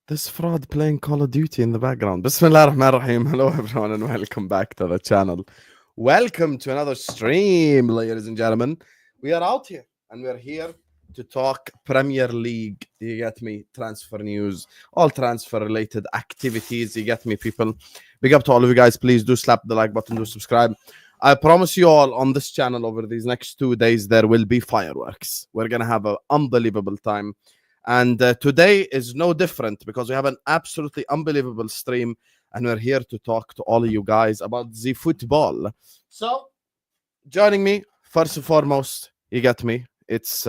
This fraud playing Call of Duty in the background. Bismillah ar-Rahman ar-Rahim. Hello everyone and welcome back to the channel. Welcome to another stream, ladies and gentlemen. We are out here and we're here to talk Premier League. You get me? Transfer news, all transfer related activities. You get me, people? Big up to all of you guys. Please do slap the like button, do subscribe. I promise you all on this channel over these next 2 days, there will be fireworks. We're going to have an unbelievable time. And today is no different because we have an absolutely unbelievable stream and we're here to talk to all of you guys about the football. So, joining me, first and foremost, you get me, it's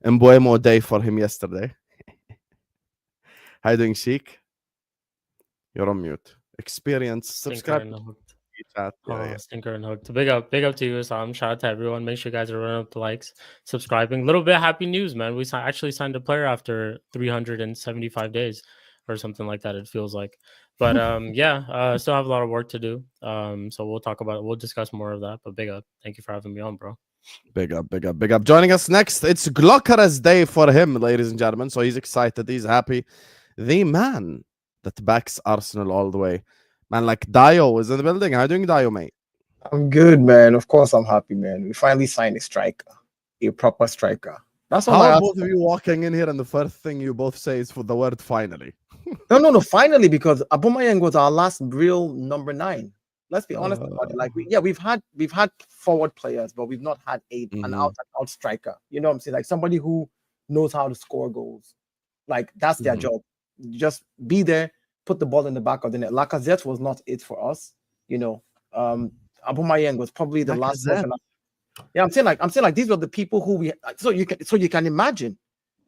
Mbuemo day for him yesterday. How you doing, Shik? You're on mute. Experience, subscribe. Chat. Stinker and hooked. Big up to you, Sam. Shout out to everyone. Make sure you guys are running up the likes, subscribing. A little bit of happy news, man. We actually signed a player after 375 days or something like that, it feels like. But still have a lot of work to do. So we'll discuss more of that. But big up. Thank you for having me on, bro. Big up. Joining us next, it's Gyokeres day for him, ladies and gentlemen. So he's excited, he's happy. The man that backs Arsenal all the way. Man, like Dayo is in the building. How are you doing, Dayo, mate? I'm good, man. Of course, I'm happy, man. We finally signed a striker, a proper striker. That's all. How are both of you walking in here and the first thing you both say is for the word finally? No, finally, because Aubameyang was our last real number 9. Let's be honest about it. Like, we've had forward players, but we've not had an out striker. You know what I'm saying? Like somebody who knows how to score goals. Like that's their job. Just be there. Put the ball in the back of the net. Lacazette was not it for us, you know. Aubameyang was probably the last person. Yeah, I'm saying like these were the people who we. So you can imagine.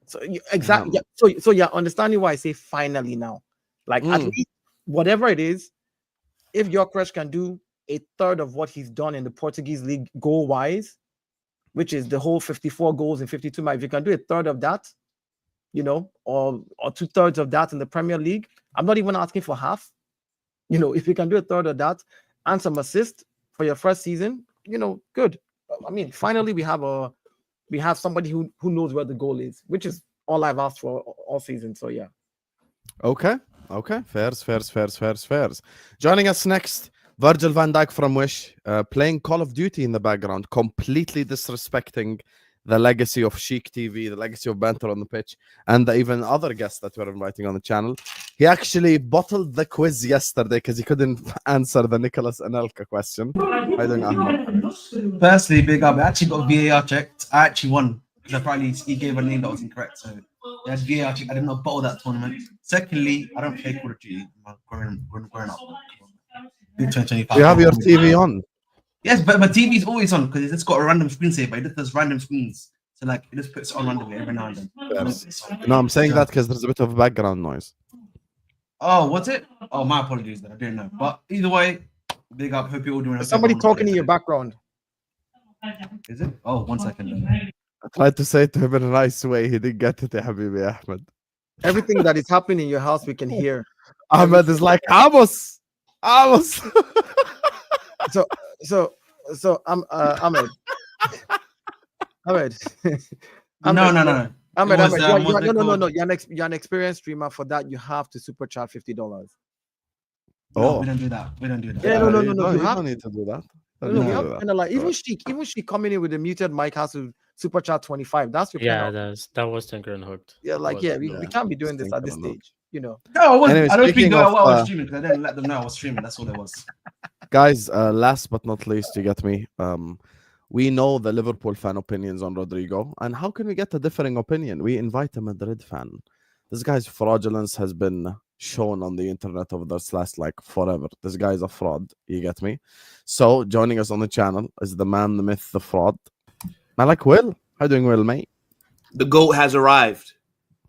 So exactly. Yeah. So you're understanding why I say finally now. Like at least whatever it is, if Gyokeres can do a third of what he's done in the Portuguese league goal wise, which is the whole 54 goals in 52 matches, if you can do a third of that, you know, or 2/3 of that in the Premier League. I'm not even asking for half. You know, if you can do a third of that and some assist for your first season, you know, good. I mean, finally we have somebody who knows where the goal is, which is all I've asked for all season. So yeah. Okay. Fairs. Joining us next, Virgil van Dijk from Wish, playing Call of Duty in the background, completely disrespecting the legacy of Shik TV, the legacy of banter on the pitch, and the even other guests that we're inviting on the channel. He actually bottled the quiz yesterday because he couldn't answer the Nicholas Anelka question. How you doing, Ahmed? Firstly, big up. I actually got VAR checked. I actually won because apparently he gave a name that was incorrect. So he had VAR checked. I did not bottle that tournament. Secondly, I don't play Call of Duty. Growing up. 2025. You have your TV on. Yes, but my TV is always on because it's got a random screensaver. It just does random screens. So like it just puts it on randomly every now and then. Yes. No, I'm saying that because there's a bit of background noise. Oh, what's it? Oh, my apologies then. I didn't know. But either way, big up. Hope you're all doing okay. Somebody talking in your background. Is it? Oh, 1 second. I tried to say it to him in a nice way. He didn't get it, Habibi Ahmed. Everything that is happening in your house, we can hear. Ahmed is like, Amos. So I'm Ahmed. Ahmed. No. Ahmed. No. You're an experienced streamer. For that, you have to super chat $50. No, we don't do that. Yeah, no. You don't need to do that. Even she coming in with a muted mic has to super chat 25. That's your that was Tinker and Hooked. Yeah, we can't be doing this at this stage. You know. No, I don't think I was streaming because I didn't let them know I was streaming. That's all it was. Guys, last but not least, you get me. We know the Liverpool fan opinions on Rodrygo, and how can we get a differing opinion? We invite a Madrid fan. This guy's fraudulence has been shown on the internet over this last forever. This guy's a fraud. You get me? So joining us on the channel is the man, the myth, the fraud. I like Will. How you doing, Will, mate? The GOAT has arrived.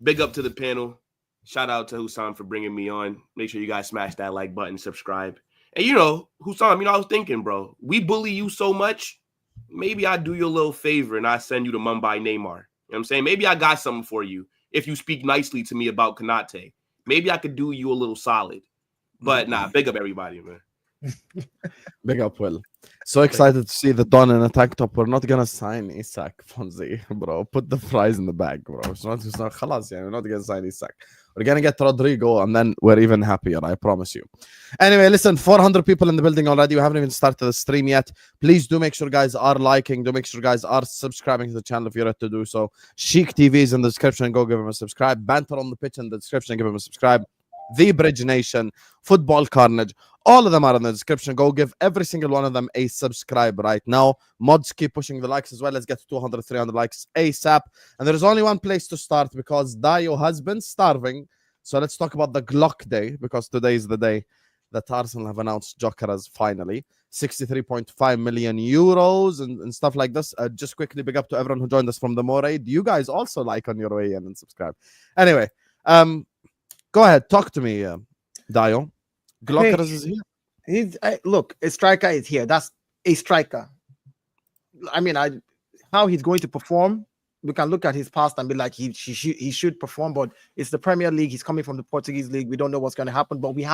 Big up to the panel. Shout out to Hussam for bringing me on. Make sure you guys smash that like button, subscribe. And Hussam, I was thinking, bro, we bully you so much. Maybe I do you a little favor and I send you to Mumbai Neymar. You know what I'm saying? Maybe I got something for you if you speak nicely to me about Konate. Maybe I could do you a little solid. But big up everybody, man. Big up, Will. So excited to see the Don in a tank top. We're not gonna sign Isak, Fonzie, bro. Put the fries in the bag, bro. It's not khalas, we're not gonna sign Isak. We're gonna get Rodrygo, and then we're even happier. I promise you. Anyway, listen, 400 people in the building already. We haven't even started the stream yet. Please do make sure guys are liking. Do make sure guys are subscribing to the channel if you're ready to do so. Shik TV is in the description. Go give him a subscribe. Banter on the pitch in the description. Give him a subscribe. The Bridge Nation, Football Carnage, all of them are in the description. Go give every single one of them a subscribe right now. Mods, keep pushing the likes as well. Let's get to 200, 300 likes ASAP. And there's only one place to start because Dayo has been starving. So let's talk about the Glock Day, because today is the day that Arsenal have announced Gyokeres finally. 63.5 million euros and stuff like this. Just quickly big up to everyone who joined us from the Moray. Do you guys also like on your way in and subscribe? Anyway, go ahead, talk to me, Dayo. Gyokeres is here. Look, a striker is here. That's a striker. I mean, how he's going to perform, we can look at his past and be like, he should perform, but it's the Premier League. He's coming from the Portuguese league. We don't know what's going to happen, but we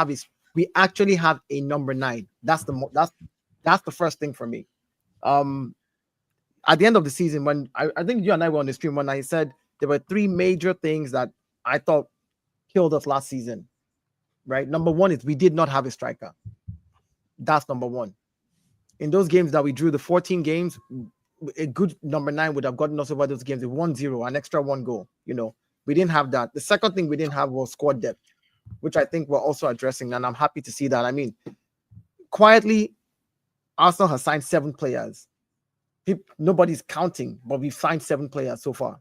actually have a number 9. That's the first thing for me. At the end of the season, when I think you and I were on the stream when I said there were 3 major things that I thought killed us last season, right? Number 1 is we did not have a striker. That's number 1. In those games that we drew, the 14 games, a good number 9 would have gotten us over those games. 1-0, an extra 1 goal. You know, we didn't have that. The second thing we didn't have was squad depth, which I think we're also addressing, and I'm happy to see that. I mean, quietly, Arsenal has signed 7 players. Nobody's counting, but we've signed 7 players so far.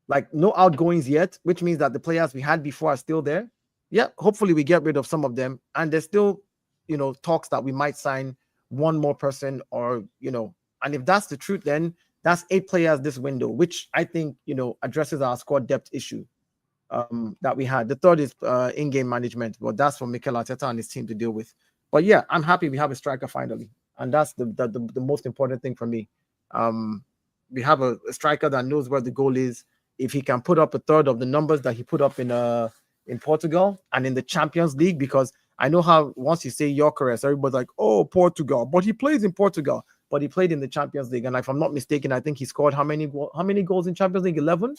Like, no outgoings yet, which means that the players we had before are still there. Yeah, hopefully we get rid of some of them. And there's still, you know, talks that we might sign one more person, or, you know, and if that's the truth, then that's 8 players this window, which I think, you know, addresses our squad depth issue that we had. The third is in-game management, but that's for Mikel Arteta and his team to deal with. But yeah, I'm happy we have a striker finally. And that's the most important thing for me. We have a striker that knows where the goal is. If he can put up a third of the numbers that he put up in Portugal and in the Champions League, because I know how once you say Gyokeres, everybody's like, oh, Portugal, but he plays in Portugal, but he played in the Champions League. And if I'm not mistaken, I think he scored how many goals in Champions League? 11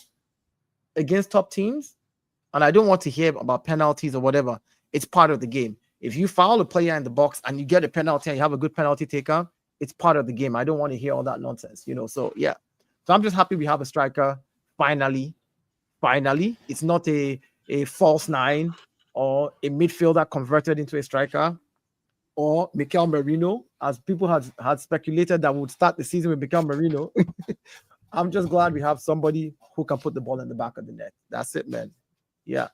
against top teams. And I don't want to hear about penalties or whatever. It's part of the game. If you foul a player in the box and you get a penalty and you have a good penalty taker, it's part of the game. I don't want to hear all that nonsense, you know. So yeah, so I'm just happy we have a striker finally. It's not a false 9 or a midfielder converted into a striker, or Mikel Merino, as people had speculated that would start the season with Mikel Merino. I'm just glad we have somebody who can put the ball in the back of the net. That's it, man. Yeah.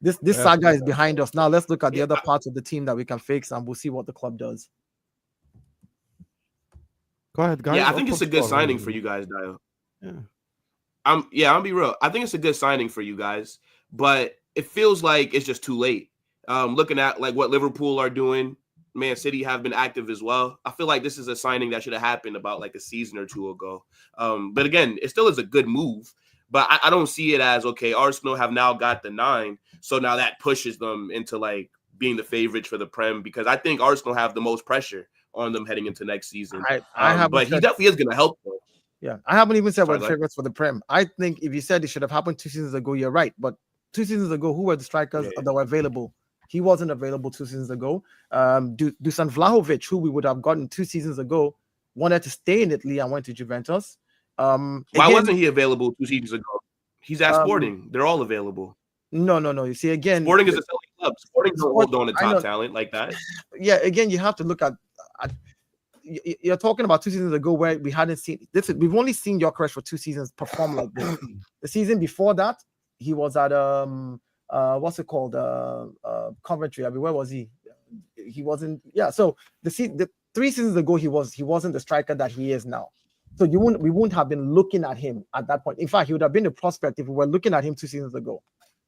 This saga is behind us. Now let's look at the other parts of the team that we can fix, and we'll see what the club does. Go ahead, guys. Yeah, I think it's a good signing for you guys, Dayo. Yeah. I'll be real. I think it's a good signing for you guys, but it feels like it's just too late. Looking at like what Liverpool are doing, Man City have been active as well. I feel like this is a signing that should have happened about like a season or 2 ago. But again, it still is a good move. But I don't see it as, okay, Arsenal have now got the 9, so now that pushes them into like being the favorites for the Prem, because I think Arsenal have the most pressure on them heading into next season. But he definitely is going to help them. Yeah, I haven't even said we're the favorites for the Prem. I think if you said it should have happened 2 seasons ago, you're right. But 2 seasons ago, who were the strikers that were available? He wasn't available 2 seasons ago. Dusan Vlahovic, who we would have gotten 2 seasons ago, wanted to stay in Italy and went to Juventus. Why wasn't he available 2 seasons ago? He's at Sporting. They're all available. No. You see, again, Sporting is a selling club. Sporting don't hold on to top talent like that. Yeah, again, you have to look at you're talking about 2 seasons ago where we hadn't seen this. We've only seen Gyokeres for 2 seasons perform like this. The season before that, he was at what's it called? Coventry. I mean, where was he? He wasn't. Yeah. So the 3 seasons ago, he wasn't the striker that he is now. So we wouldn't have been looking at him at that point. In fact, he would have been a prospect if we were looking at him 2 seasons ago.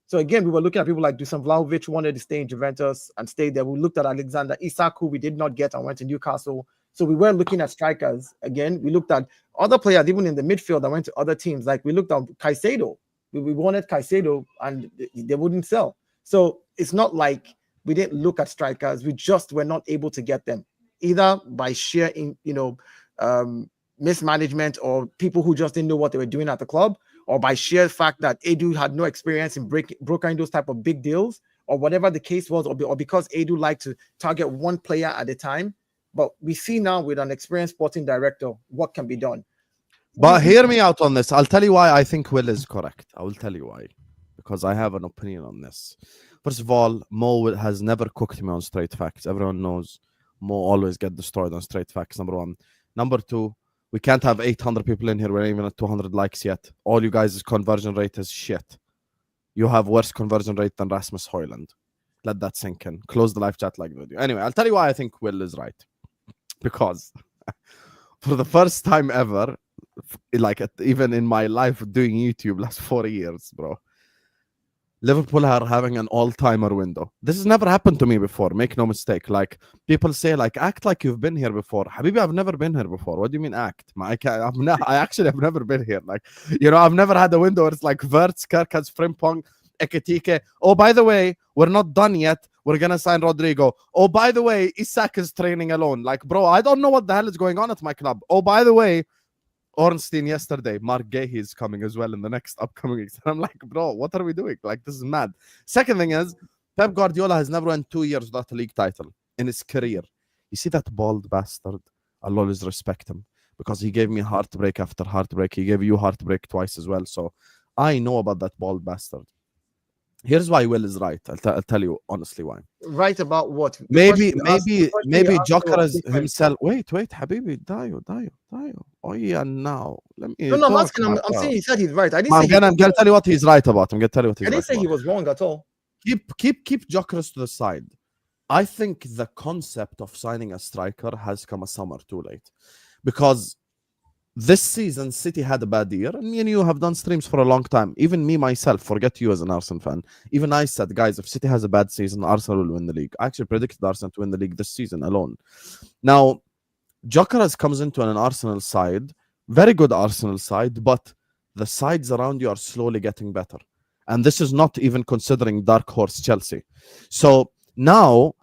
So again, we were looking at people like Dusan Vlahovic, who wanted to stay in Juventus and stay there. We looked at Alexander Isak, who we did not get and went to Newcastle. So we weren't looking at strikers. Again, we looked at other players, even in the midfield, that went to other teams. Like we looked at Caicedo. We wanted Caicedo and they wouldn't sell. So it's not like we didn't look at strikers. We just were not able to get them, either by sheer, mismanagement or people who just didn't know what they were doing at the club, or by sheer fact that Edu had no experience in brokering those type of big deals, or whatever the case was, or because Edu liked to target one player at a time. But we see now with an experienced sporting director what can be done. But hear me out on this. I'll tell you why I think Will is correct. I will tell you why. Because I have an opinion on this. First of all, Mo has never cooked me on straight facts. Everyone knows Mo always get destroyed on straight facts, number one. Number two, we can't have 800 people in here. We're not even at 200 likes yet. All you guys' conversion rate is shit. You have worse conversion rate than Rasmus Højlund. Let that sink in. Close the live chat like video. Anyway, I'll tell you why I think Will is right. Because for the first time ever, like even in my life doing YouTube last 4 years, bro, Liverpool are having an all-timer window. This has never happened to me before. Make no mistake. Like people say, like act like you've been here before. Habibi, I've never been here before. What do you mean act? I actually have never been here. Like, you know, I've never had a window where it's like Wirtz, Kerkaz, Frimpong, Ekitike. Oh, by the way, we're not done yet. We're gonna sign Rodrygo. Oh, by the way, Isak is training alone. Like, bro, I don't know what the hell is going on at my club. Oh, by the way, Ornstein yesterday, Mark Gahey is coming as well in the next upcoming weeks. And I'm like, bro, what are we doing? Like, this is mad. Second thing is, Pep Guardiola has never won 2 years without a league title in his career. You see that bald bastard? I'll always respect him because he gave me heartbreak after heartbreak. He gave you heartbreak twice as well. So I know about that bald bastard. Here's why Will is right. I'll tell you honestly why. Right about what? Maybe Gyokeres himself. Wait, Habibi, Dayo. Oh yeah, now let me. No, I'm asking. I'm saying he said he's right. I didn't. I'm gonna tell you what he's right about. I'm gonna tell you what he's. I didn't right say about. he was wrong at all. Keep Gyokeres to the side. I think the concept of signing a striker has come a summer too late, because this season City had a bad year, and me and you have done streams for a long time. Even me myself, forget you as an Arsenal fan. Even I said, guys, if City has a bad season, Arsenal will win the league. I actually predicted Arsenal to win the league this season alone. Now, Gyokeres comes into an Arsenal side, very good Arsenal side, but the sides around you are slowly getting better. And this is not even considering dark horse Chelsea. So now,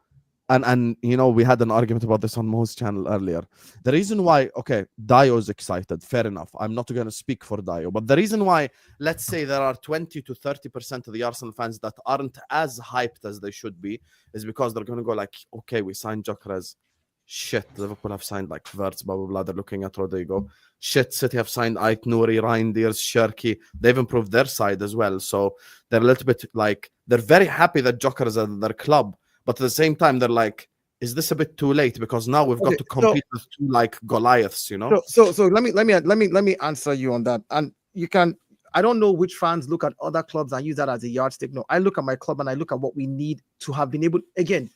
and you know, we had an argument about this on Mo's channel earlier. The reason why, okay, Dayo is excited, fair enough. I'm not going to speak for Dayo, but the reason why, let's say there are 20 to 30% of the Arsenal fans that aren't as hyped as they should be, is because they're going to go like, okay, we signed Gyokeres. Shit, Liverpool have signed like Wirtz, blah, blah, blah. They're looking at Rodrygo. Shit, City have signed Ait Nouri, Reinders, Shirky. They've improved their side as well. So they're a little bit like, they're very happy that Gyokeres is at their club. But at the same time, they're like, is this a bit too late? Because now we've got to compete with two like Goliaths, you know? So let me answer you on that. And you can, I don't know which fans look at other clubs and use that as a yardstick. No, I look at my club and I look at what we need to have been able, again,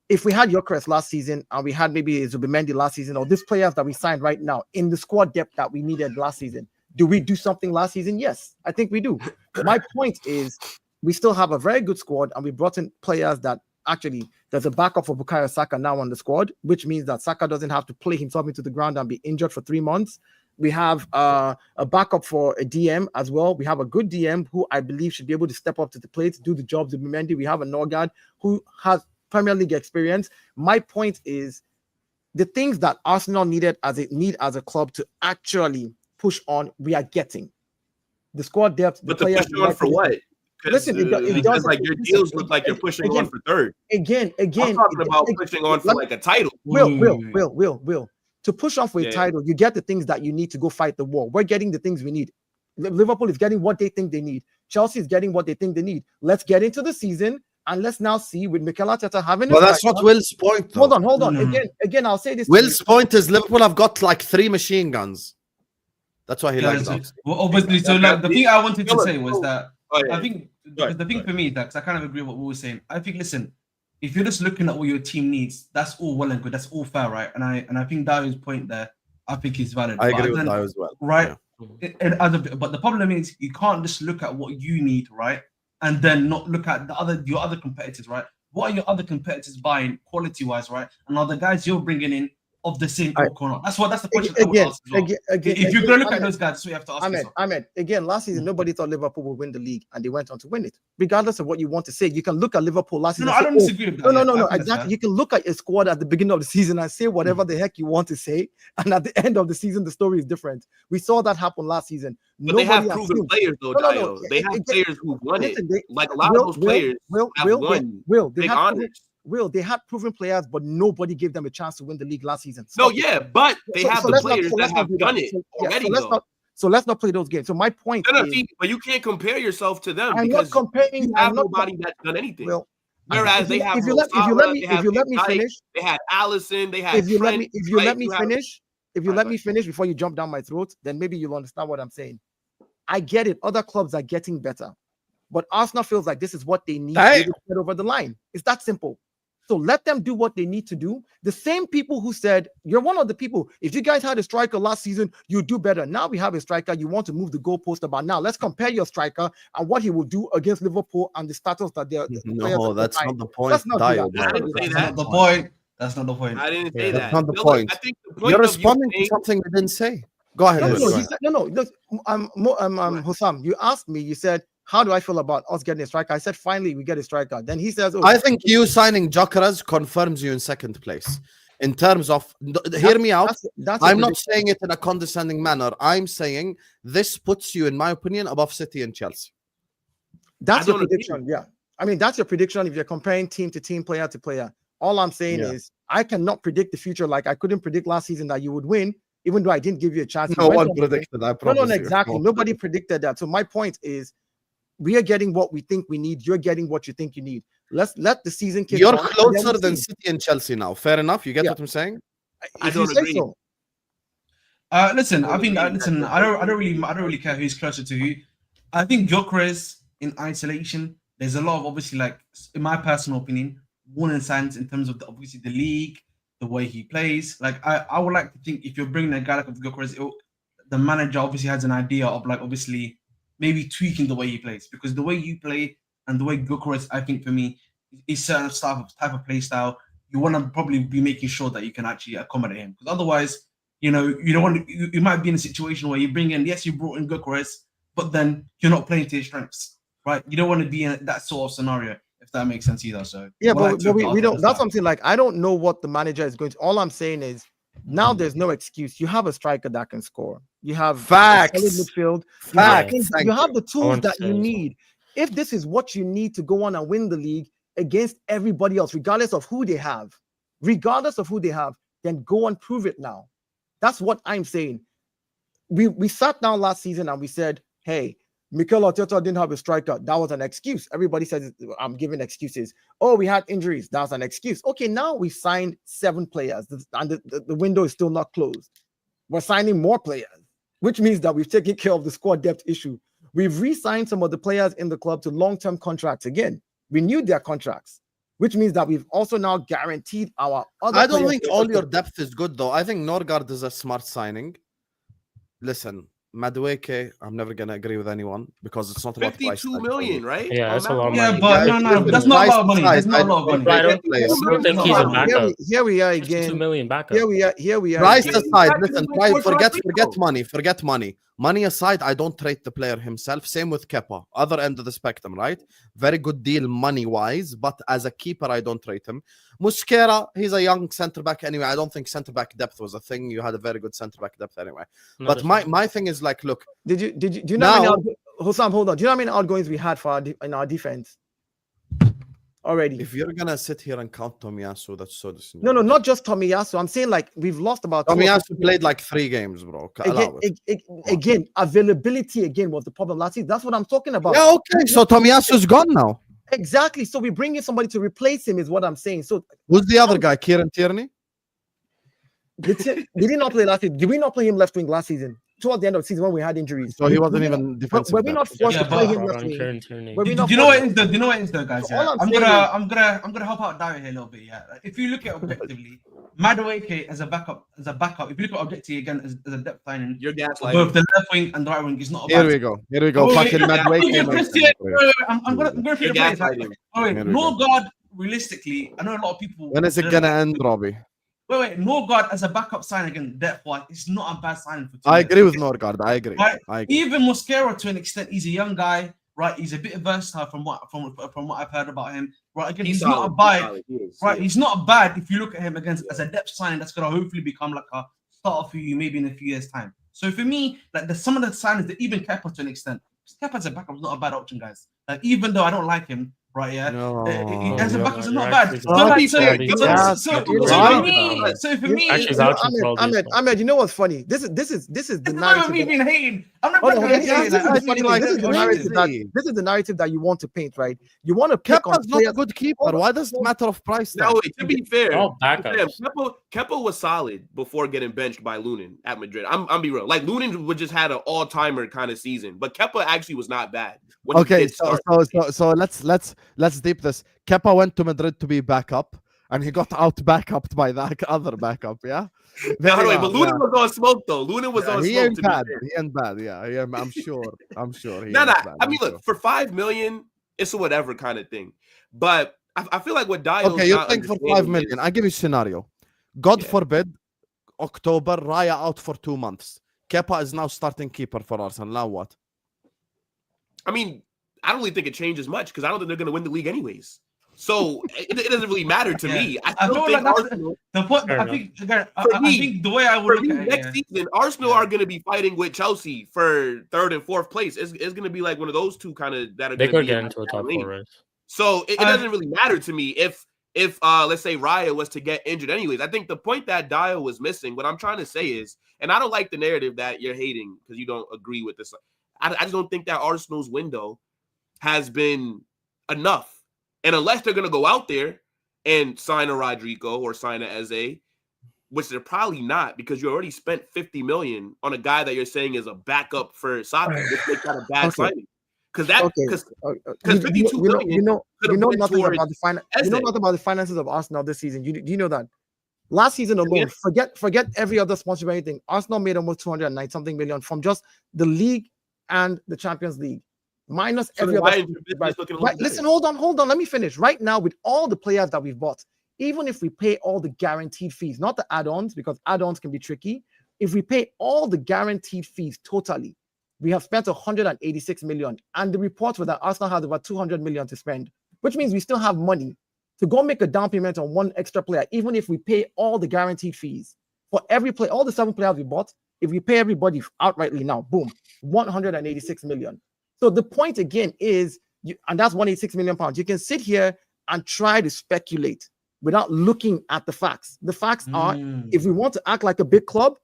if we had Gyokeres last season and we had maybe Zubimendi last season, or these players that we signed right now in the squad depth that we needed last season, do we do something last season? Yes, I think we do. My point is we still have a very good squad and we brought in players that actually there's a backup for Bukayo Saka now on the squad, which means that Saka doesn't have to play himself into the ground and be injured for 3 months. We have a backup for a DM as well. We have a good DM who I believe should be able to step up to the plate, do the jobs of Mendy. We have a Norgard who has Premier League experience. My point is the things that Arsenal needed as a club to actually push on, we are getting. The squad depth. But the push on for what? Listen, it does like your deals look like you're pushing on for third. Again, I'm talking about pushing on for like a title. Will. To push on for a title, you get the things that you need to go fight the war. We're getting the things we need. Liverpool is getting what they think they need. Chelsea is getting what they think they need. Let's get into the season and let's now see with Mikel Arteta having. Well, that's not Will's point. Though. Hold on. Again, I'll say this. Will's point is Liverpool have got like 3 machine guns. That's why he likes it. Well, obviously, so like the thing I wanted to say was that I think the thing for me is that, because I kind of agree with what we were saying. I think, listen, if you're just looking at what your team needs, that's all well and good. That's all fair, right? And I think Dayo's point there, I think is valid. I agree with Dayo as well, right? Yeah. But the problem is you can't just look at what you need, right, and then not look at your other competitors, right? What are your other competitors buying quality-wise, right? And are the guys you're bringing in of the same ilk or not? That's the question I would ask as well. If you're going to look at those guys, that's what you have to ask yourself. Ahmed, again, last season, nobody thought Liverpool would win the league, and they went on to win it. Regardless of what you want to say, you can look at Liverpool last season. No, I don't disagree with that. No, exactly. You can look at your squad at the beginning of the season and say whatever the heck you want to say, and at the end of the season, the story is different. We saw that happen last season. But they have proven players, though, Dayo. They have players who won it. Like a lot of those players have won big honors. They had proven players, but nobody gave them a chance to win the league last season. But they have the players that have done it already. So let's not play those games. So my point is, but you can't compare yourself to them because you have nobody that's done anything. Well, whereas they have if you let me finish, they had Allison, they had if you let me finish before you jump down my throat, then maybe you'll understand what I'm saying. I get it. Other clubs are getting better, but Arsenal feels like this is what they need to get over the line. It's that simple. So let them do what they need to do. The same people who said, you're one of the people, if you guys had a striker last season, you do better. Now we have a striker. You want to move the goalpost about now. Let's compare your striker and what he will do against Liverpool and the status that they're. No, that's not the point. That's not the point. That's not the point. I didn't say that's that. not the point. I think the point You're responding to something I didn't say. Go ahead. No. Hussam, you asked me, you said, how do I feel about us getting a striker? I said, finally, we get a striker. Then he says, I think you signing Gyokeres confirms you in second place. In terms of, hear me out. I'm not saying it in a condescending manner. I'm saying this puts you, in my opinion, above City and Chelsea. That's your prediction, yeah. I mean, that's your prediction if you're comparing team to team, player to player. All I'm saying is I cannot predict the future like I couldn't predict last season that you would win, even though I didn't give you a chance. No one predicted, I promise. No, exactly. Nobody predicted that. So my point is, we are getting what we think we need. You're getting what you think you need. Let's let the season kick. You're closer than City and Chelsea now. Fair enough. You get what I'm saying? I don't agree. So. Listen, I think listen, I don't really care who's closer to who. I think Gyokeres in isolation, there's a lot of obviously, like, in my personal opinion, warning signs in terms of obviously the league, the way he plays. Like I would like to think if you're bringing a guy like Gyokeres, the manager obviously has an idea of, like, obviously maybe tweaking the way he plays, because the way you play and the way Gyokeres, I think for me, is certain type of play style. You want to probably be making sure that you can actually accommodate him, because otherwise, you don't want to. You might be in a situation where you bring in, yes, you brought in Gyokeres, but then you're not playing to his strengths, right? You don't want to be in that sort of scenario, if that makes sense either. So yeah, but we don't. That's something like I don't know what the manager is going to. All I'm saying is, now there's no excuse. You have a striker that can score. You have facts, midfield. Facts. You have the tools that you need. If this is what you need to go on and win the league against everybody else, regardless of who they have, then go and prove it now. That's what I'm saying. We sat down last season and we said, hey, Mikel Arteta didn't have a striker. That was an excuse. Everybody says I'm giving excuses. Oh, we had injuries. That's an excuse. Okay, now we signed 7 players and the window is still not closed. We're signing more players, which means that we've taken care of the squad depth issue. We've re-signed some of the players in the club to long-term contracts again, renewed their contracts, which means that we've also now guaranteed our other. I don't think all your depth is good, though. I think Norgard is a smart signing. Listen, Madueke, I'm never gonna agree with anyone because it's not about 52 million, right? Yeah, that's a lot of money. Yeah, but no, that's not a lot of money. That's not a lot of money. I don't think he's a backup. Here we are again. 2 million backup. Here we are. Price aside, listen, forget money. Money aside, I don't rate the player himself. Same with Kepa, other end of the spectrum, right? Very good deal money-wise, but as a keeper, I don't rate him. Mosquera, he's a young centre-back anyway. I don't think centre-back depth was a thing. You had a very good centre-back depth anyway. But my thing is, like, look. Do you know how many Hussam, hold on. Do you know how many outgoings we had for in our defense already? If you're gonna sit here and count Tomiyasu, that's so disappointing. No, not just Tomiyasu. I'm saying, like, we've lost about. Tomiyasu played like 3 games, bro. Again, availability again was the problem last season. That's what I'm talking about. Yeah, okay. So Tomiyasu's gone now. Exactly. So we bring in somebody to replace him, is what I'm saying. So who's the other guy? Kieran Tierney? Did he not play last season? Did we not play him left wing last season? Towards the end of the season when we had injuries. So he wasn't even defensive. Were we not forced to play him left wing? Do you know what it is though, guys? Yeah? I'm gonna help out Dayo here a little bit. Yeah, if you look at objectively, Madueke as a backup. If you look at objectively again as a depth signing, you're gaslighting. Both the left wing and the right wing is not. Here we go. Fucking Madueke. I'm gonna play the play. Norgard, realistically, I know a lot of people. When is it gonna end, Robbie? Wait. Norgard as a backup sign again, depth-wise, it's not a bad signing for 2 I years. agree with Norgard. I agree. Right? I agree. Even Mosquera, to an extent, he's a young guy, right? He's a bit versatile from what I've heard about him. Right? Again, he's not a bad. Right? He's not bad if you look at him against as a depth signing that's gonna hopefully become like a starter for you maybe in a few years' time. So for me, like some of the signings that even Kepa to an extent, Kepa as a backup is not a bad option, guys. Like even though I don't like him, right? Yeah, No, as a backup is not you're bad. actually So for me, Actually, vouching for all these players. Ahmed, you know what's funny? This is the it's not narrative. me being hating. I'm not Hold on, hating. this is the narrative that you want to paint, right? You want to pick on Kepa's not a good keeper. Why does it matter of price tag? No, to be fair, All backups. Kepa was solid before getting benched by Lunin at Madrid. I'm be real. Like Lunin would just had an all-timer kind of season, but Kepa actually was not bad. When he Okay, did start. so let's deep this. Kepa went to Madrid to be backup, and he got out backupped by that other backup. Yeah. But Lunin was on smoke though. Lunin was on He smoke. ain't bad. He ain't bad. Yeah. I'm sure. No. I mean, look, for $5 million, it's a whatever kind of thing. But I feel like what Dayo. Okay, you think for $5 million? I give you a scenario. God forbid, October, Raya out for 2 months. Kepa is now starting keeper for Arsenal. Now what? I mean, I don't really think it changes much because I don't think they're going to win the league anyways. So it doesn't really matter to me. I feel like Arsenal, the point. I think the way I would look at it, next season, Arsenal are going to be fighting with Chelsea for 3rd and 4th place. It's going to be like one of those two kind of that are. They could get into a top 4 race. So it doesn't really matter to me if let's say Raya was to get injured anyways. I think the point that Dayo was missing, what I'm trying to say is, and I don't like the narrative that you're hating because you don't agree with this. I just don't think that Arsenal's window has been enough. And unless they're going to go out there and sign a Rodrygo or sign a Eze, which they're probably not because you already spent $50 million on a guy that you're saying is a backup for Saka, which makes that a bad signing. Because $52 million. You know nothing about the finances of Arsenal this season. Do you know that? Last season alone, forget every other sponsor or anything. Arsenal made almost 209 something million from just the league and the Champions League. Minus every other. Right. Listen, hold on. Let me finish. Right now, with all the players that we've bought, even if we pay all the guaranteed fees, not the add-ons, because add-ons can be tricky. If we pay all the guaranteed fees totally, we have spent 186 million. And the reports were that Arsenal has about 200 million to spend, which means we still have money to go make a down payment on one extra player, even if we pay all the guaranteed fees for every player, all the 7 players we bought. If we pay everybody outrightly now, boom, 186 million. So the point again is, and that's 186 million pounds. You can sit here and try to speculate without looking at the facts. The facts are, if we want to act like a big club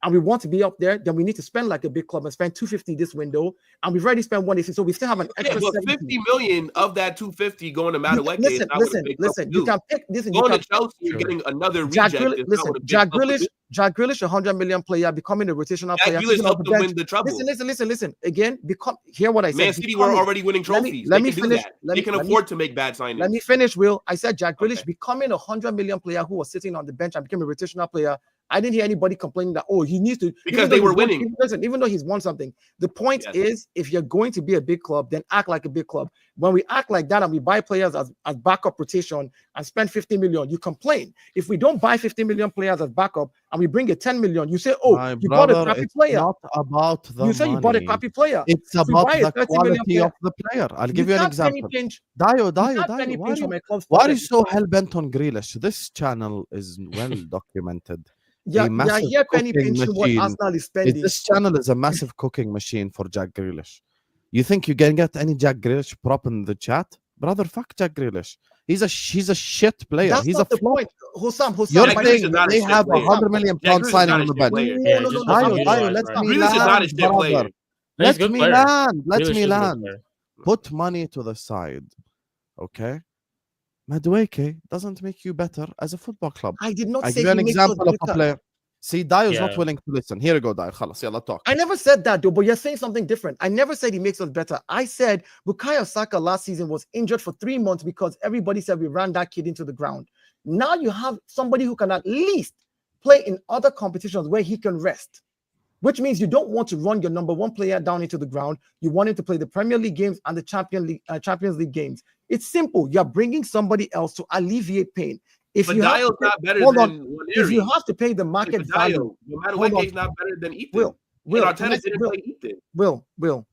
and we want to be up there, then we need to spend like a big club and spend 250 this window. And we've already spent 180, so we still have an extra 50 million of that 250 going to Madueke. Listen. You can pick this. Going to Chelsea, you're getting another reject. Jack Grealish, 100 million player, becoming a rotational player. Grealish helped them win the trouble. Listen. Again, hear what I said. Man City were already winning trophies. Let me finish. They can afford to make bad signings. Let me finish, Will. I said Jack Grealish becoming a 100 million player who was sitting on the bench and became a rotational player. I didn't hear anybody complaining that, he needs to. Because they were winning. Even though he's won something. The point is, if you're going to be a big club, then act like a big club. When we act like that and we buy players as backup rotation and spend 50 million, you complain. If we don't buy 50 million players as backup and we bring a 10 million, you say, you bought a crappy player. Not about the you say money. You bought a crappy player. It's about the quality of the player. I'll give you an example. Dayo. Why are you so hell-bent on Grealish? This channel is well documented. Here penny pinching what Arsenal is spending. This channel is a massive cooking machine for Jack Grealish. You think you can get any Jack Grealish prop in the chat? Brother, fuck Jack Grealish. He's a shit player. That's he's not a the point. Hussam, you're saying they have £100 million signing on the bench. Dayo, Let me land. Put money to the side. Okay? Madueke doesn't make you better as a football club. I did not say give you an example of a player. See, Dayo's not willing to listen. Here you go, Dayo. Khalas, yalla, talk. I never said that, though, but you're saying something different. I never said he makes us better. I said Bukayo Saka last season was injured for 3 months because everybody said we ran that kid into the ground. Now you have somebody who can at least play in other competitions where he can rest, which means you don't want to run your number 1 player down into the ground. You want him to play the Premier League games and the Champions League games. It's simple. You're bringing somebody else to alleviate pain. If But you have Dayo's to pay, not better hold than on. Waneri. If you have to pay the market value, no matter hold what, on. he's not better than Ethan. Will, And Arteta can I say- didn't play Ethan. Will.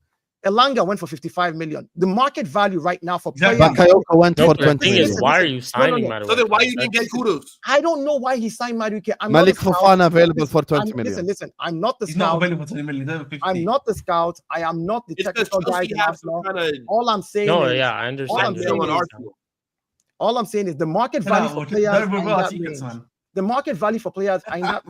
Elanga went for 55 million. The market value right now for players. Exactly. Bakayoko went No, for but the 20 thing is, million. why are you signing no. Madueke? So then why you didn't get That's- kudos? I don't know why he signed Madueke. I'm Malik not a scout. Fofana available for 20 million. Listen. I'm not the He's not scout. available for 20 million. He's over 50. I'm not the scout. I am not the It's because technical guy. Chelsea have some kind of All I'm saying No, is, yeah, I understand. I'm saying on is- Arsenal. all I'm saying is the market Chill value out, for watch it. players. Don't are in reveal our that secrets, range. man. The market value for players,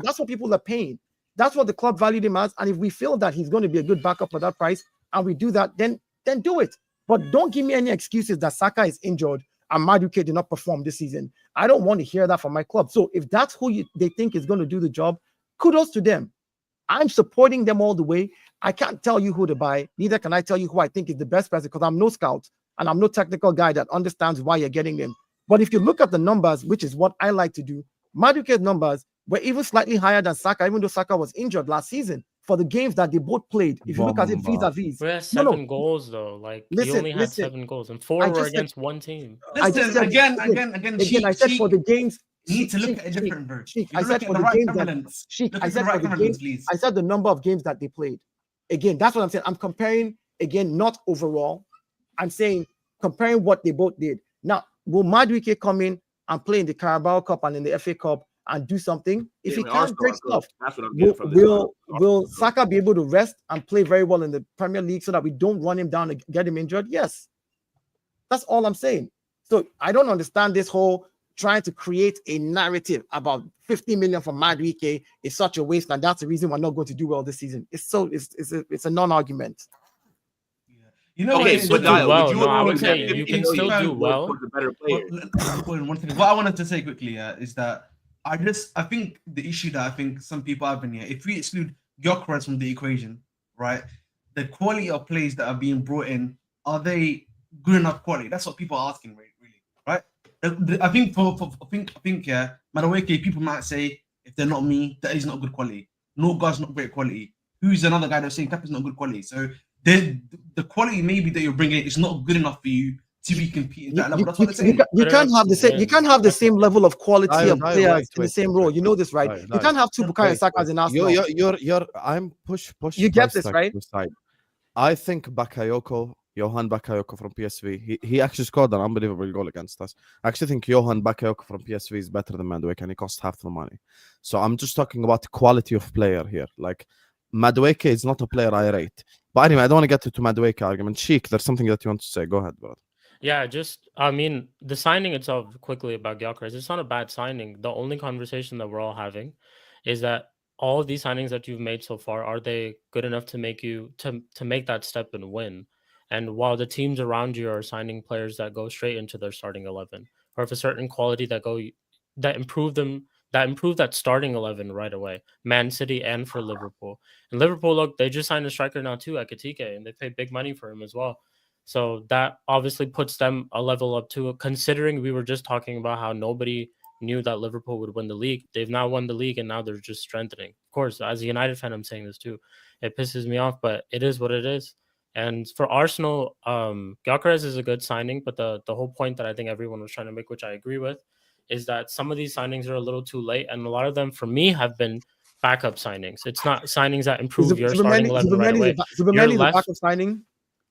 that's what people are paying. That's what the club valued him as. And if we feel that he's going to be a good backup for that price, and we do that, then do it. But don't give me any excuses that Saka is injured and Madueke did not perform this season. I don't want to hear that from my club. So if that's who they think is going to do the job, kudos to them. I'm supporting them all the way. I can't tell you who to buy. Neither can I tell you who I think is the best person, because I'm no scout and I'm no technical guy that understands why you're getting them. But if you look at the numbers, which is what I like to do, Madueke's numbers were even slightly higher than Saka, even though Saka was injured last season for the games that they both played. If you look at it vis-a-vis. We had 7 goals though. Like he Listen, only had 7 goals, and 4 I were just said- against one team. I just Listen, said- again. I said for the games. You need to look Sheik, at it different, bro. Sheik, You I look said at for the the right games that equivalents. Sheik, Look I at said the right for the equivalents, games. please. I said the number of games that they played. Again, that's what I'm saying. I'm comparing again, not overall. I'm saying comparing what they both did. Now, will Madueke come in and play in the Carabao Cup and in the FA Cup and do something? If Yeah, he man, can't, Arsenal great are good. stuff. That's what I'm getting from this. Will Saka be able to rest and play very well in the Premier League so that we don't run him down and get him injured? Yes. That's all I'm saying. So I don't understand this whole trying to create a narrative about 50 million for Madueke is such a waste, and that's the reason we're not going to do well this season. It's a non-argument. You know, Okay, can but still do Dayo, well. would you No, I agree would that say 50 you can million still do was well. towards a better player? What I wanted to say quickly is that I think the issue that I think some people have in here, if we exclude Gyokeres from the equation, right, the quality of plays that are being brought in, are they good enough quality? That's what people are asking, really, right? I think Madueke, people might say, if they're not me, that is not good quality. Norgard's not great quality. Who's another guy that's saying Cap is not good quality? So the quality maybe that you're bringing is not good enough for you to be competing at that level. That's what they're saying. You can't have the same. You can't have the same level of quality of players in the wait, same role. You know this, right? You can't have two Bukayo Sakas in Arsenal. You're I'm push. You get this, right? Side. I think Johan Bakayoko from PSV, he actually scored an unbelievable goal against us. I actually think Johan Bakayoko from PSV is better than Madueke, and he costs half the money. So I'm just talking about the quality of player here. Like Madueke is not a player I rate. But anyway, I don't want to get to Madueke argument. Shik, there's something that you want to say. Go ahead, brother. Yeah, I mean, the signing itself, quickly about Gyokeres, it's not a bad signing. The only conversation that we're all having is that all of these signings that you've made so far, are they good enough to make you to make that step and win? And while the teams around you are signing players that go straight into their starting 11, or of a certain quality that improve that starting 11 right away, Man City and for Liverpool. And Liverpool, look, they just signed a striker now too, Ekitike, and they paid big money for him as well. So that obviously puts them a level up too, considering we were just talking about how nobody knew that Liverpool would win the league. They've now won the league, and now they're just strengthening. Of course, as a United fan, I'm saying this too. It pisses me off, but it is what it is. And for Arsenal, Gyokeres is a good signing, but the whole point that I think everyone was trying to make, which I agree with, is that some of these signings are a little too late, and a lot of them, for me, have been backup signings. It's not signings that improve your starting 11 right away. Zubimendi, the backup signing.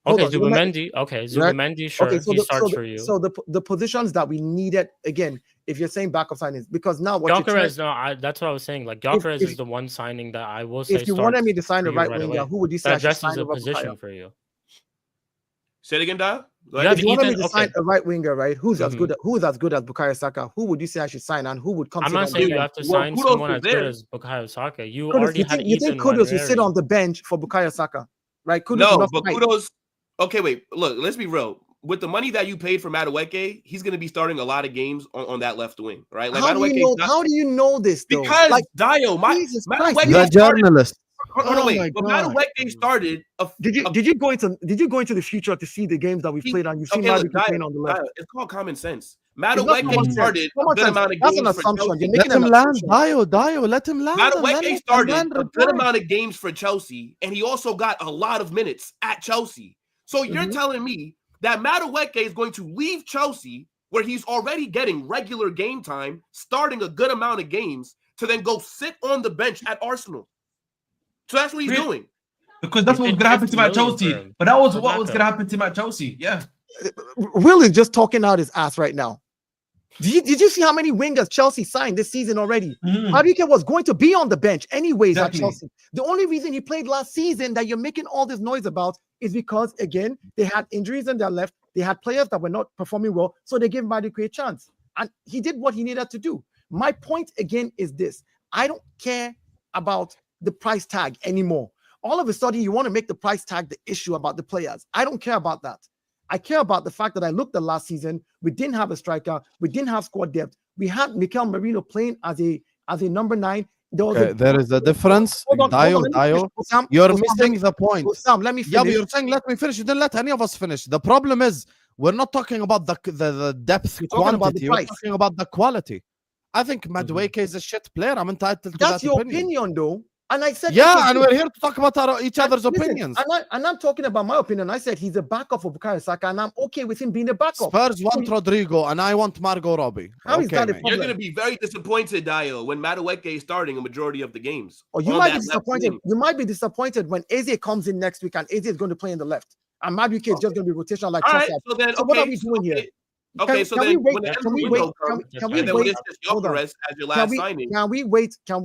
Okay, Zubimendi. Okay, Zubimendi, sure, okay, he starts for you. So the positions that we needed, again, if you're saying backup signings, because now what Gyokeres, that's what I was saying. Like Gyokeres is the one signing that I will say. If you wanted me to sign a right winger, away. who would you say that addresses a position for you? Say it again, Dayo. If you wanted me to sign a right winger, right? Who's as good as Bukayo Saka? Who would you say I should sign, and who would come? I'm not saying you have to sign someone as good as Bukayo Saka. You already had Ethan. You think Kudos will sit on the bench for Bukayo Saka, right? No, but Kudos. Okay, wait. Look, let's be real. With the money that you paid for Madueke, he's going to be starting a lot of games on that left wing, right? Like how do you know this? Though? Because like, Dayo, Madueke, you're a journalist. Wait. But Madueke started. Did you go into the future to see the games that we played and you've seen Madueke playing on the left? It's called common sense. Madueke started a good amount of games. That's an assumption. Let him land, Dayo. Let him land. Madueke started a good amount of games for Chelsea, and he also got a lot of minutes at Chelsea. So you're telling me that Madueke is going to leave Chelsea where he's already getting regular game time, starting a good amount of games, to then go sit on the bench at Arsenal. So that's what he's doing. Because that's what was going to happen to him at Chelsea. But that was what was going to happen to him at Chelsea. Yeah. Will is just talking out his ass right now. Did you see how many wingers Chelsea signed this season already? Madueke was going to be on the bench anyways at Chelsea. The only reason he played last season that you're making all this noise about is because, again, they had injuries on their left. They had players that were not performing well, so they gave Madueke a chance. And he did what he needed to do. My point, again, is this. I don't care about the price tag anymore. All of a sudden, you want to make the price tag the issue about the players. I don't care about that. I care about the fact that I looked at last season. We didn't have a striker. We didn't have squad depth. We had Mikel Merino playing as a number 9. There is a difference. Dayo, you're missing the point. Sam, let me finish. Yeah, but you're saying let me finish. You didn't let any of us finish. The problem is we're not talking about the depth quantity. We're talking about the quality. I think Madueke is a shit player. I'm entitled to that That's your opinion, though. And I said, yeah, and we're here to talk about each other's opinions. And I'm talking about my opinion. I said he's a backup for Bukayo Saka, and I'm okay with him being a backup. Spurs want Rodrygo, and I want Margot Robbie. How is that a problem? You're going to be very disappointed, Dayo, when Madueke is starting a majority of the games. Or you might be disappointed. You might be disappointed when Eze comes in next week, and Eze is going to play in the left, and Madueke is just going to be rotational like. All right, so then, what are we doing here? Okay, so then can we wait? Can we wait? Gyokeres as your last signing. Can we wait till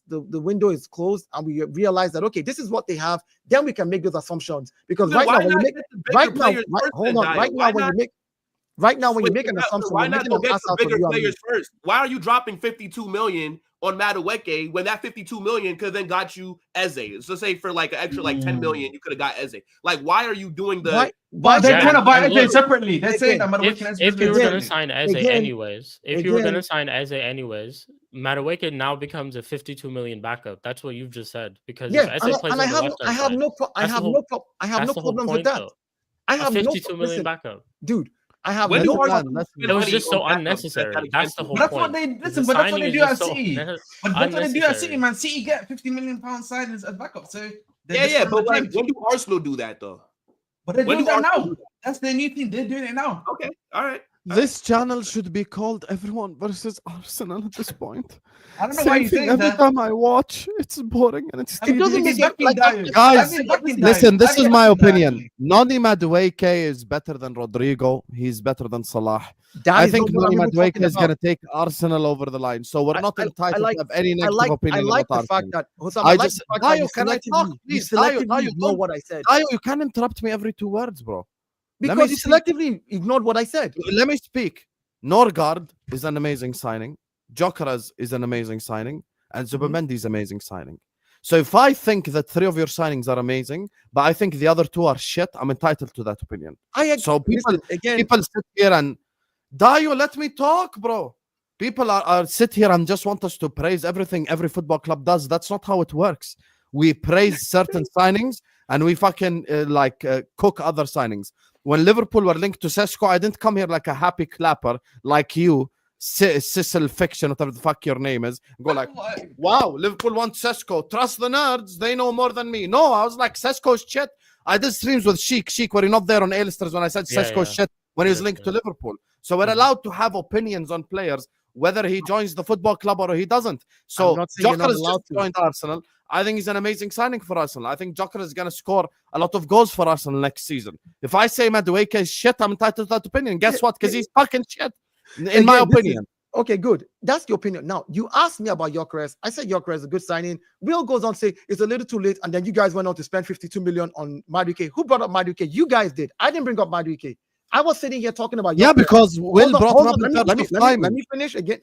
the window is closed and we realize that okay, this is what they have? Then we can make those assumptions. Because right now when you make an assumption, why not go get the bigger players first? Why are you dropping 52 million on Madueke when that 52 million could then got you Eze? So say for like an extra like 10 million, you could have got Eze. Like, why are you doing the? But they're trying to buy Eze separately. They're saying that Madueke. If you were going to sign Eze anyways, Madueke now becomes a 52 million backup. That's what you've just said. Because I have no problems with that. I have 52 million backup, dude. I have no problem. It was just so unnecessary. That's the whole point. That's what they listen, but that's what they do at City. But that's what they do at City, man. City get 50 million pound signings as backup. So yeah, but when do Arsenal do that though? But they're doing that now. That's their new thing. They're doing it now. Okay, all right. This channel should be called Everyone versus Arsenal at this point. I don't know why you think that. Every time I watch, it's boring and it's it doesn't make guys, listen, this is my opinion. Noni Madueke is better than Rodrygo. He's better than Salah. I think Noni Madueke is going to take Arsenal over the line. So we're not entitled to have any negative opinion about Arsenal. Fact that Dayo, can I talk? Please, Dayo, know what I said. Dayo, you can't interrupt me every 2 words, bro. Because you selectively ignored what I said. Let me speak. Norgard is an amazing signing. Gyokeres is an amazing signing. And Zubimendi is amazing signing. So if I think that 3 of your signings are amazing, but I think the other 2 are shit, I'm entitled to that opinion. So people sit here and... Dayo, let me talk, bro. People are sit here and just want us to praise everything every football club does. That's not how it works. We praise certain signings and we fucking cook other signings. When Liverpool were linked to Sesko, I didn't come here like a happy clapper like you, Sissel Fiction, whatever the fuck your name is. Go like, wow, Liverpool wants Sesko. Trust the nerds. They know more than me. No, I was like, Sesko's shit. I did streams with Shik. Were you not there on A-listers when I said Sesko's shit when he was linked to Liverpool? So we're allowed to have opinions on players, whether he joins the football club or he doesn't. So Gyokeres just joined Arsenal. I think he's an amazing signing for Arsenal. I think Gyokeres is going to score a lot of goals for Arsenal next season. If I say Madueke is shit, I'm entitled to that opinion. Guess what? Because he's fucking shit, in my opinion. Okay, good. That's your opinion. Now, you asked me about Gyokeres. I said Gyokeres is a good signing. Will goes on to say it's a little too late, and then you guys went on to spend 52 million on Madueke. Who brought up Madueke? You guys did. I didn't bring up Madueke. I was sitting here talking about Gyokeres. Because Will brought him up. Let me finish again.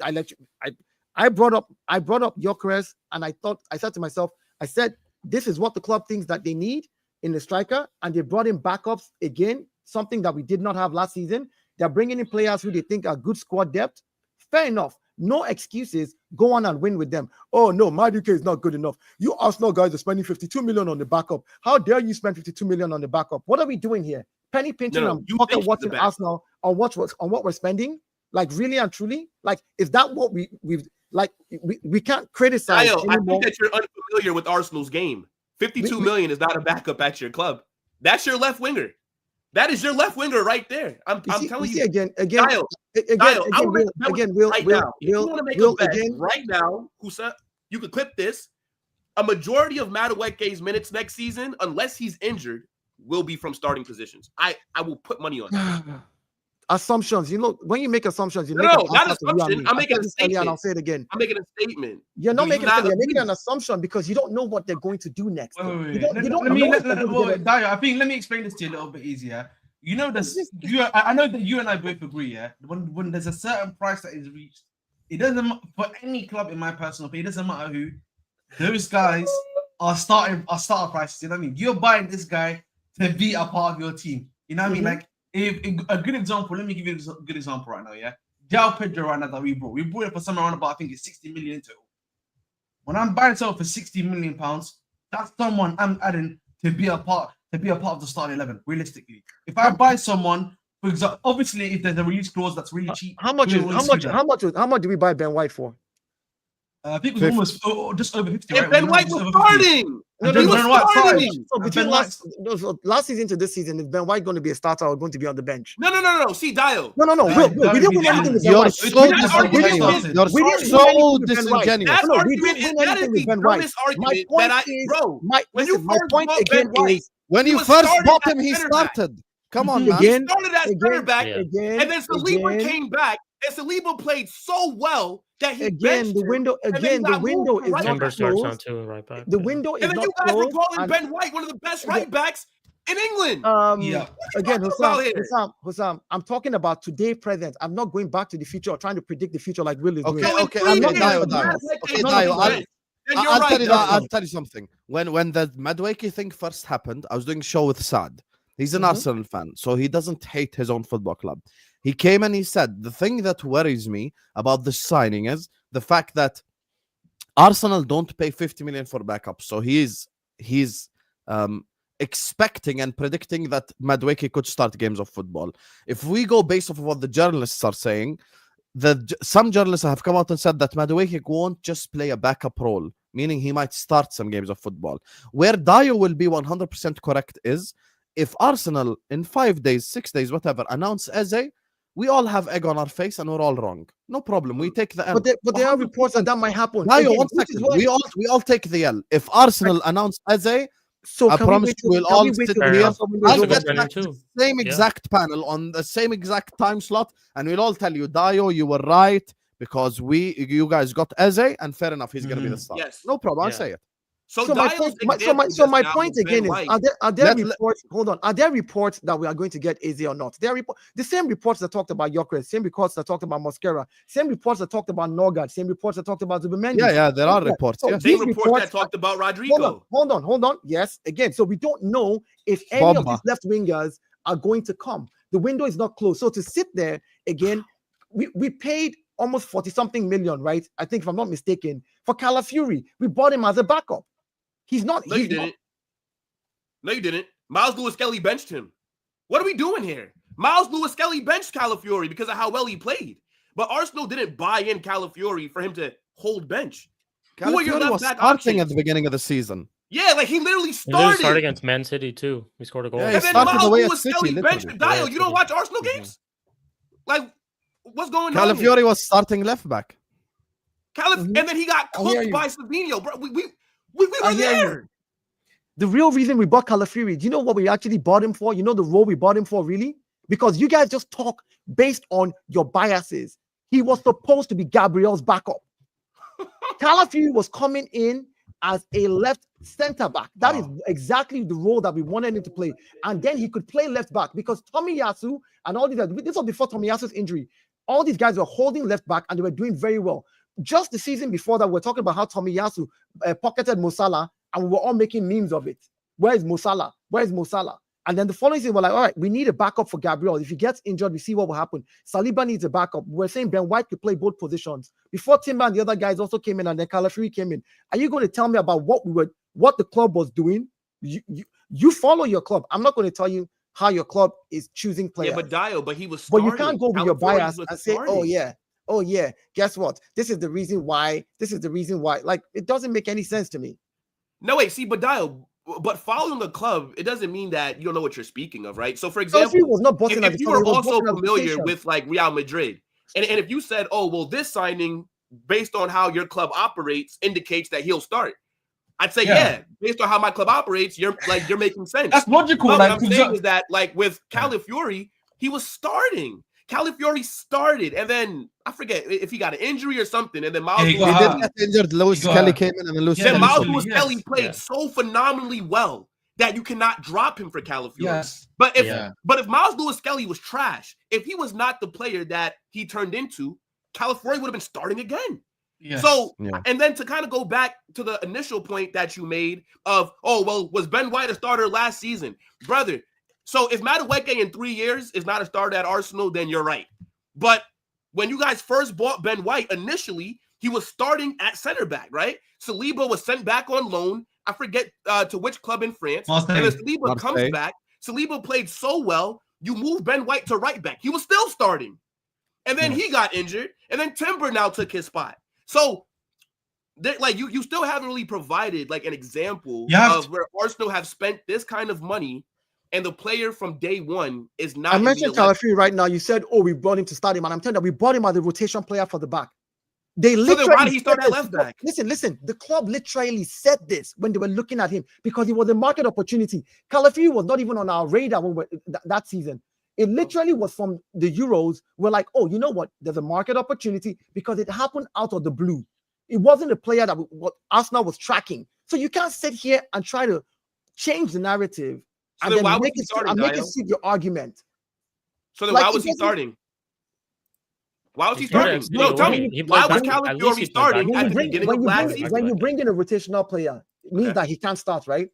I brought up Gyokeres, and I said to myself, I said, this is what the club thinks that they need in the striker, and they brought in backups again, something that we did not have last season. They're bringing in players who they think are good squad depth. Fair enough. No excuses. Go on and win with them. Oh, no, Madueke is not good enough. You Arsenal guys are spending 52 million on the backup. How dare you spend 52 million on the backup? What are we doing here? Penny pinching and pocket watching Arsenal on what we're spending? Like, really and truly? Like, is that what we can't criticize? I think that you're unfamiliar with Arsenal's game. 52 million is not a backup at your club. That's your left winger. That is your left winger right there. I'm telling you. Again, Dayo, I will make a bet right now, Husa, you could clip this. A majority of Madueke's minutes next season, unless he's injured, will be from starting positions. I will put money on that. Assumptions. When you make assumptions, not assumption. I'm making a statement. And I'll say it again. I'm making a statement. You're not making you're making an assumption because you don't know what they're going to do next. Let me explain this to you a little bit easier. I know that you and I both agree, yeah. When there's a certain price that is reached, it doesn't for any club, in my personal opinion, it doesn't matter who. Those guys are starter prices. You know what I mean? You're buying this guy to be a part of your team. You know what I mean? Like, if a good example, let me give you a good example right now, yeah? João Pedro right now that we brought it for somewhere around about, I think it's 60 million in total. When I'm buying someone for 60 million pounds, that's someone I'm adding to be a part of the starting 11, realistically. If I buy someone, for example, obviously if there's a release clause that's really cheap. How much do we buy Ben White for? I think it was almost just over 50. And Ben White was starting. So between last season to this season, is Ben White going to be a starter or going to be on the bench? No. See, Dayo. No. We didn't win anything with Ben You're White. so disingenuous. That argument is the dumbest argument that I, bro. When you first bought him, he started. Come on, man. He started as center back, and then Saliba came back, and Saliba played so well that he the window is not closed. Right back. The window is not closed. And then you guys were calling Ben White one of the best right backs in England. Again, Hussam, I'm talking about today, present. I'm not going back to the future or trying to predict the future like Will is doing. I'll tell you something. When the Madueke thing first happened, I was doing a show with Saad. He's an Arsenal fan, so he doesn't hate his own football club. He came and he said, the thing that worries me about this signing is the fact that Arsenal don't pay 50 million for backup. So he's expecting and predicting that Madueke could start games of football. If we go based off of what the journalists are saying, some journalists have come out and said that Madueke won't just play a backup role, meaning he might start some games of football. Where Dayo will be 100% correct is, if Arsenal in 5 days, 6 days, whatever, announce Eze, we all have egg on our face and we're all wrong. No problem. We take the L. But there are reports that might happen. Dayo, 1 second. We all take the L. If Arsenal announce Eze, I promise we'll all sit here. I'll get back to the same exact panel on the same exact time slot, and we'll all tell you, Dayo, you were right because you guys got Eze, and fair enough, he's gonna be the star. Yes. No problem. I'll say it. So my point again is: are there reports? Hold on. Are there reports that we are going to get Eze or not? There are the same reports that talked about Gyokeres, same reports that talked about Mosquera, same reports that talked about Norgard, same reports that talked about Zubimendi. Yeah, there are reports. So same reports that talked about Rodrygo. Hold on. Yes, again. So we don't know if any of these left wingers are going to come. The window is not closed. So to sit there again, we paid almost 40-something million, right? I think if I'm not mistaken, for Calafiori. We bought him as a backup. He's not. No, you didn't. Miles Lewis-Skelly benched him. What are we doing here? Miles Lewis-Skelly benched Calafiori because of how well he played. But Arsenal didn't buy in Calafiori for him to hold bench. Calafiori was starting at the beginning of the season. Yeah, like he literally started. He started against Man City too. He scored a goal. Yeah, and then Miles Lewis-Skelly benched Dayo. You don't watch Arsenal games? Like, what's going on? Calafiori was starting left back. And then he got cooked by Savinho, bro. We were there. The real reason we bought Calafiori, do you know what we actually bought him for? You know the role we bought him for, really? Because you guys just talk based on your biases. He was supposed to be Gabriel's backup. Calafiori was coming in as a left center back. That is exactly the role that we wanted him to play. And then he could play left back because Tomiyasu and all these, this was before Tomiyasu's injury. All these guys were holding left back and they were doing very well. Just the season before that, we're talking about how Tomiyasu pocketed Mo Salah, and we were all making memes of it. Where is Mo Salah? And then the following season, we're like, all right, we need a backup for Gabriel. If he gets injured, we see what will happen. Saliba needs a backup. We're saying Ben White could play both positions. Before Timber and the other guys also came in, and then Calafiori came in. Are you going to tell me about what the club was doing? You follow your club. I'm not going to tell you how your club is choosing players. Yeah, but Dayo, he was starting. But you can't go with your bias and say, oh yeah, guess what? This is the reason why. Like, it doesn't make any sense to me. No, wait, see, but Dayo, but following the club, it doesn't mean that you don't know what you're speaking of, right? So, for Calafiori example, was not busting if you he were was also busting at the familiar rotation. with like Real Madrid, and if you said, "Oh, well, this signing based on how your club operates indicates that he'll start," I'd say, yeah, based on how my club operates, you're making sense. That's logical. But Like, what I'm saying is that, like with Calafiori, he was starting. Calafiori started, and then I forget if he got an injury or something, and then Miles he Lewis did get injured. Lewis Kelly came in, and then Lewis Kelly. Miles Lewis Kelly played so phenomenally well that you cannot drop him for Calafiori. Yes. But if Miles Lewis Kelly was trash, if he was not the player that he turned into, Calafiori would have been starting again. Yes. So, and then to kind of go back to the initial point that you made of, oh, well, was Ben White a starter last season? Brother, so if Madueke in 3 years is not a starter at Arsenal, then you're right. But when you guys first bought Ben White, initially, he was starting at center back, right? Saliba was sent back on loan. I forget to which club in France. Marseille. And then Saliba comes back. Saliba played so well, you move Ben White to right back. He was still starting. And then he got injured. And then Timber now took his spot. So, like you still haven't really provided like an example of where Arsenal have spent this kind of money, and the player from day one is not. I mentioned Calafiori right now. You said, "Oh, we brought him to start him," and I'm telling you, we brought him as a rotation player for the back. They literally. So then why did he start at left back? Listen. The club literally said this when they were looking at him because he was a market opportunity. Calafiori was not even on our radar when that season. It literally was from the Euros. We're like, oh, you know what? There's a market opportunity because it happened out of the blue. It wasn't a player that what Arsenal was tracking. So you can't sit here and try to change the narrative and then make it suit your argument. So then why was he starting? Why was he starting? No, tell me. Why was Calafiori starting at the beginning of last season? When you bring in a rotational player, it means that he can't start, right?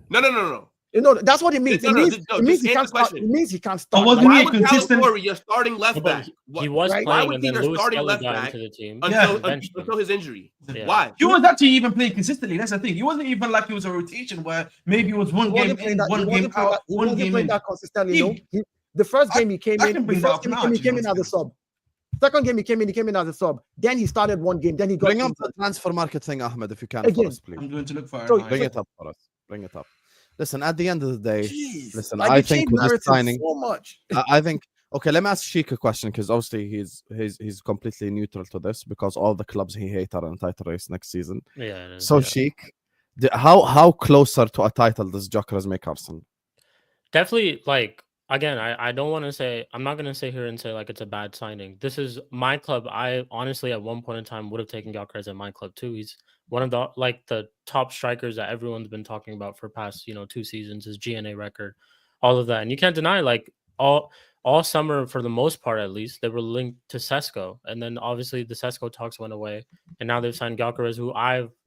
No. You know, that's what it means. It means he can't start. It means he can't start. Why was Calafiori your starting left back? He was playing, why was he your starting left back into the team until his injury? Yeah. Why? He was actually even playing consistently. That's the thing. He wasn't even like it was a rotation where maybe it was one game in, one game out, one game in. That consistently. The first game he came in. The first game he came in as a sub. Second game he came in as a sub. Then he started one game. Then he got. Bring up the transfer market thing, Ahmed, if you can, for us, please. I'm going to look for it. Bring it up for us. Bring it up. Listen, at the end of the day, I think with this signing, so much. I think. Okay, let me ask Shik a question because obviously he's completely neutral to this because all the clubs he hates are in title race next season. So Shik, how closer to a title does Gyokeres make Arsenal? Definitely, like again, I don't want to say, I'm not going to sit here and say like it's a bad signing. This is my club. I honestly at one point in time would have taken Gyokeres at my club too. He's one of the top strikers that everyone's been talking about for past 2 seasons. His GNA record, all of that, and you can't deny like all summer for the most part at least they were linked to Sesko, and then obviously the Sesko talks went away, and now they've signed Gyokeres, who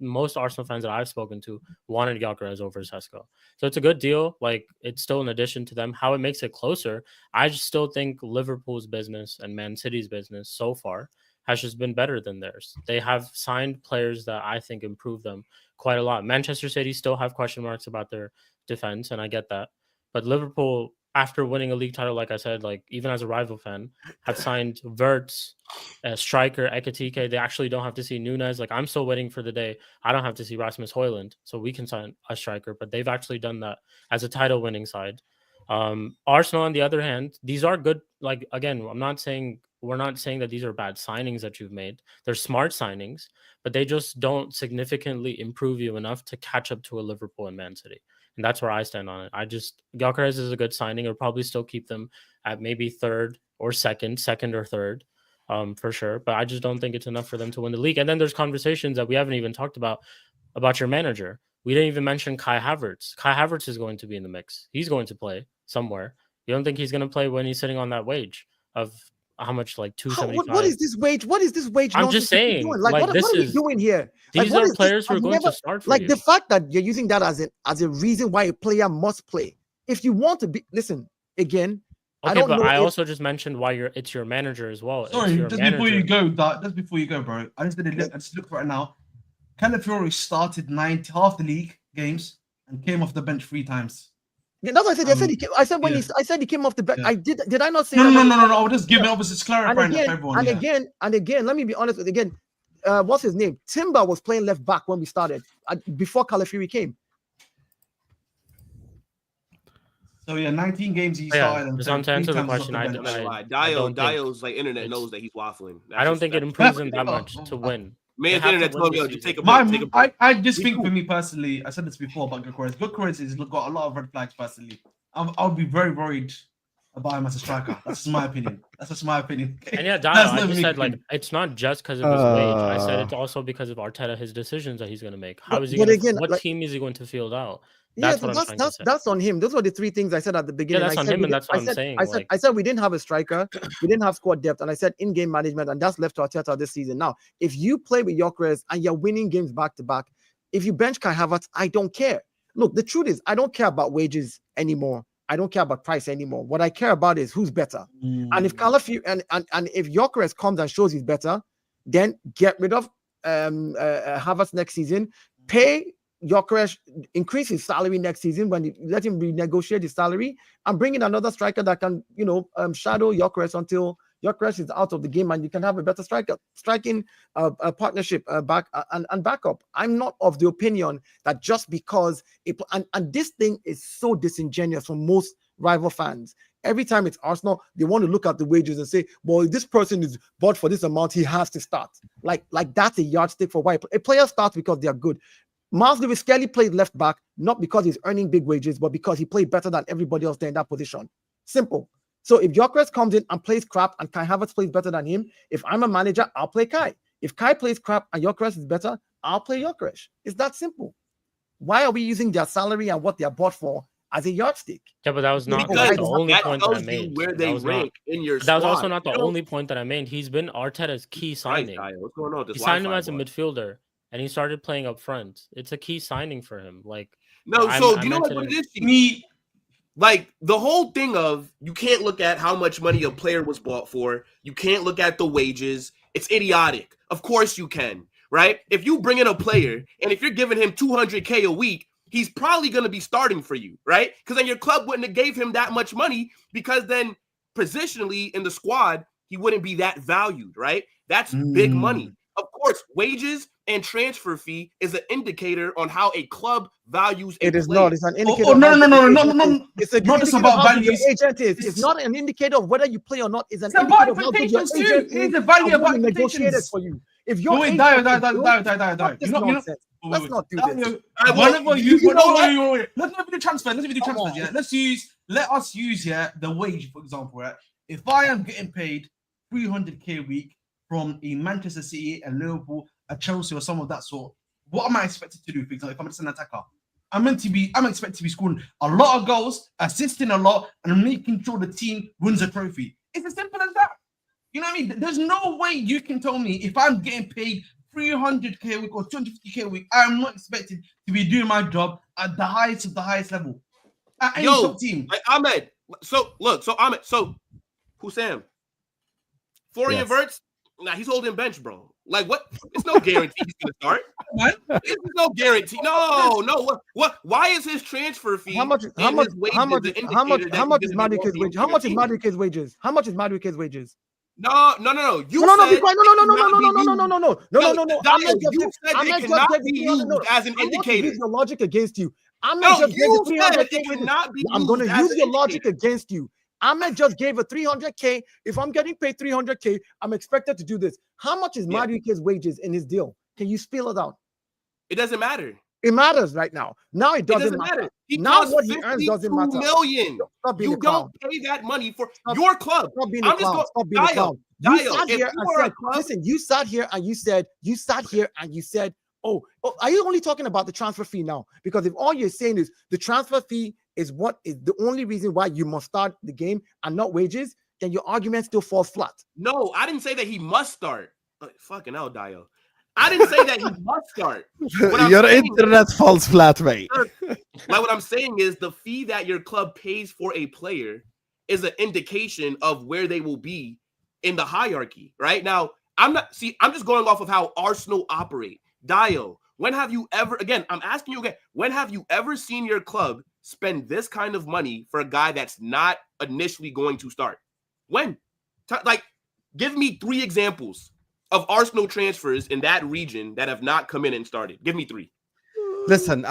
most Arsenal fans that I've spoken to wanted Gyokeres over Sesko. So it's a good deal. Like it's still an addition to them. How it makes it closer, I just still think Liverpool's business and Man City's business so far has just been better than theirs. They have signed players that I think improve them quite a lot. Manchester City still have question marks about their defense, and I get that. But Liverpool, after winning a league title, like I said, like even as a rival fan, have signed Wirtz, striker Ekitike. They actually don't have to see Nunes. Like I'm still waiting for the day I don't have to see Rasmus Højlund, so we can sign a striker. But they've actually done that as a title-winning side. Arsenal, on the other hand, these are good. Like again, we're not saying that these are bad signings that you've made. They're smart signings, but they just don't significantly improve you enough to catch up to a Liverpool and Man City. And that's where I stand on it. Gyokeres is a good signing. It'll probably still keep them at maybe second or third, for sure. But I just don't think it's enough for them to win the league. And then there's conversations that we haven't even talked about your manager. We didn't even mention Kai Havertz. Kai Havertz is going to be in the mix. He's going to play somewhere. You don't think he's going to play when he's sitting on that wage of how much, like 275? What is this wage? What is this wage? I'm just saying, like what are we doing here? These are players who are going to start for you. The fact that you're using that as a reason why a player must play. If you want to be, listen again. Okay, I also just mentioned why it's your manager as well. Sorry, before you go, bro. I just looked right now. Calafiori started half the league games and came off the bench 3 times. That's what I said. I said he came off the bench. I did I not say no. I was just giving obviously clarifying that for everyone. And again, let me be honest with you again. What's his name? Timber was playing left back when we started before Calafiori came. So yeah, 19 games he Yeah, started. and just to answer the 3 times was off question, the I bench. I'm not gonna lie. I don't think Dio's like internet it's- knows that he's waffling. I don't think it improves him that much to win. They Man's have to internet win told me, this yo, just season. take a break. Take a break. I just Me think too. for me personally, I said this before about Gyokeres. Gyokeres has got a lot of red flags personally. I would be very worried about him as a striker. That's just my opinion. That's just my opinion. And yeah, Dayo, That's I not just me. said like it's not just because of his wage. I said it's also because of Arteta, his decisions that he's going to make. How is he but going to? again, What like- team is he going to field out? Yeah, That's what I'm trying to say. that's on him. Those were the three things I said at the Yeah, beginning. that's I on said him, we and did- that's what I I'm said- saying. I said we didn't have a striker, we didn't have squad depth, and I said in-game management, and that's left to Arteta this season. Now, if you play with Gyokeres and you're winning games back to back, if you bench Kai Havertz, I don't care. Look, the truth is, I don't care about wages anymore. I don't care about price anymore. What I care about is who's better. And if and if Gyokeres comes and shows he's better, then get rid of Havertz next season. Pay Gyokeres, increase his salary next season when you let him renegotiate his salary, and bring in another striker that can, shadow Gyokeres until Gyokeres is out of the game, and you can have a better striking partnership back and backup. I'm not of the opinion that just because and this thing is so disingenuous for most rival fans. Every time it's Arsenal, they want to look at the wages and say, well, if this person is bought for this amount, he has to start. Like that's a yardstick for why a player starts because they are good. Miles Lewis Skelly played left back, not because he's earning big wages, but because he played better than everybody else there in that position. Simple. So if Gyokeres comes in and plays crap and Kai Havertz plays better than him, if I'm a manager, I'll play Kai. If Kai plays crap and Gyokeres is better, I'll play Gyokeres. It's that simple. Why are we using their salary and what they're bought for as a yardstick? Yeah, but that was not Because the only that point that I tells you made. where That they was rank in your That was also squad. not the only point that I made. He's been Arteta's key signing. Right, what's going on with this He signed him Wi-Fi as a boy? midfielder, and he started playing up front. It's a key signing for him. Like, No, I so do you know mentioned what it is? Me, Like the whole thing of you can't look at how much money a player was bought for. You can't look at the wages. It's idiotic. Of course you can, right? If you bring in a player and if you're giving him 200K a week, he's probably going to be starting for you, right? Because then your club wouldn't have gave him that much money because then positionally in the squad, he wouldn't be that valued, right? That's big money. Of course, wages and transfer fee is an indicator on how a club values a It is player. not. It's an indicator. Oh, of no, how no, good no, the no, agent no, is. no. It's a Not just indicator about of how good your values. agent is. It's not an indicator of whether you play or not. It's an It's about indicator of how good your expectations agent too. is It's the value and of what he negotiated expectations. for you. If your Wait, agent die. is good, stop this nonsense. Let's not do this. Whenever you know what? wait. Let's not do transfer. Let's do transfers. Yeah. Let us use the wage, for example. Right? If I am getting paid 300K a week from a Manchester City and Liverpool, a Chelsea or some of that sort, what am I expected to do? For example, if I'm just an attacker, I'm expected to be scoring a lot of goals, assisting a lot, and making sure the team wins a trophy. It's as simple as that. You know what I mean? There's no way you can tell me if I'm getting paid 300K a week or 250K a week, I'm not expected to be doing my job at the highest of the highest level. At any top team. Like Ahmed. So Ahmed. So Hussam. Florian Wirtz. Nah, he's holding bench, bro. Like what? It's no guarantee he's gonna start. What? There's no guarantee. No. What? Why is his transfer fee? How much is Madueke's wages? How much is Madueke's wages? How much is Madueke's wages? No. You No, said be quiet. No. You said it cannot be used as an indicator. Use your logic against you. You said it cannot be. I'm going to use your logic against you. Ahmed just gave a 300K. If I'm getting paid 300K, I'm expected to do this. How much is Madueke's wages in his deal? Can you spell it out? It doesn't matter. It matters right now. Now it doesn't matter. Now what he earns doesn't matter. Million. You don't pay that money for your club. Stop being a clown. Stop being a clown. You sat here and said, listen, you sat here and you said, oh, are you only talking about the transfer fee now? Because if all you're saying is the transfer fee is what is the only reason why you must start the game and not wages, then your argument still falls flat. No, I didn't say that he must start. Fucking hell, Dayo. I didn't say that he must start. Your internet falls flat, mate. Like what I'm saying is the fee that your club pays for a player is an indication of where they will be in the hierarchy, right? Now, I'm just going off of how Arsenal operate. Dayo, when have you ever, again, I'm asking you again, when have you ever seen your club spend this kind of money for a guy that's not initially going to start? When? Give me 3 examples of Arsenal transfers in that region that have not come in and started. Give me 3. Listen,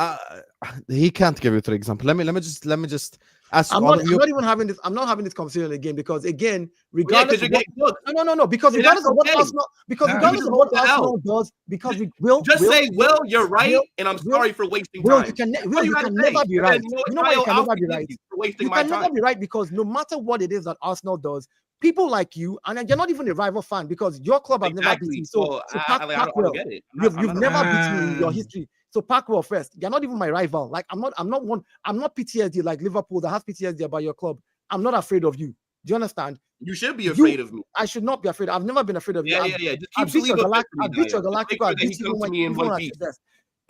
he can't give you 3 examples. Let me just Ask I'm all not, of I'm you. not even having this. I'm not having this conversation again because again, Yeah, regardless because of you're what, getting cooked. no, because And regardless that's of what okay. Arsenal, because Nah, regardless you of just what hold that Arsenal out. does, because we Just say, Will, you're right, Will, and I'm Will, sorry for wasting Will, time. you can That's Will, all you gotta can say. never be And right. then, you know, You know why you Dayo, can I'll never be forgive right? you for wasting You my can never time. be right because no matter what it is that Arsenal does, people like you, and you're not even a rival fan because your club has never beaten Exactly. you. So I pack don't well. get it. You've I'm not never beaten me in your Ah. history. So pack well first. You're not even my rival. Like I'm not PTSD like Liverpool that has PTSD about your club. I'm not afraid of you. Do you understand? You should be afraid of me. I should not be afraid. I've never been afraid of you. Yeah. Just I keep beat your Saliba fit Galactico. for me, I beat your Dayo. Just make Galactico. I sure that he beat you comes to when me in even one at piece. your best.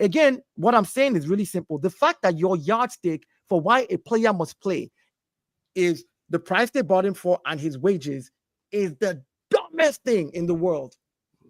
Again, what I'm saying is really simple. The fact that your yardstick for why a player must play is the price they bought him for and his wages is the dumbest thing in the world.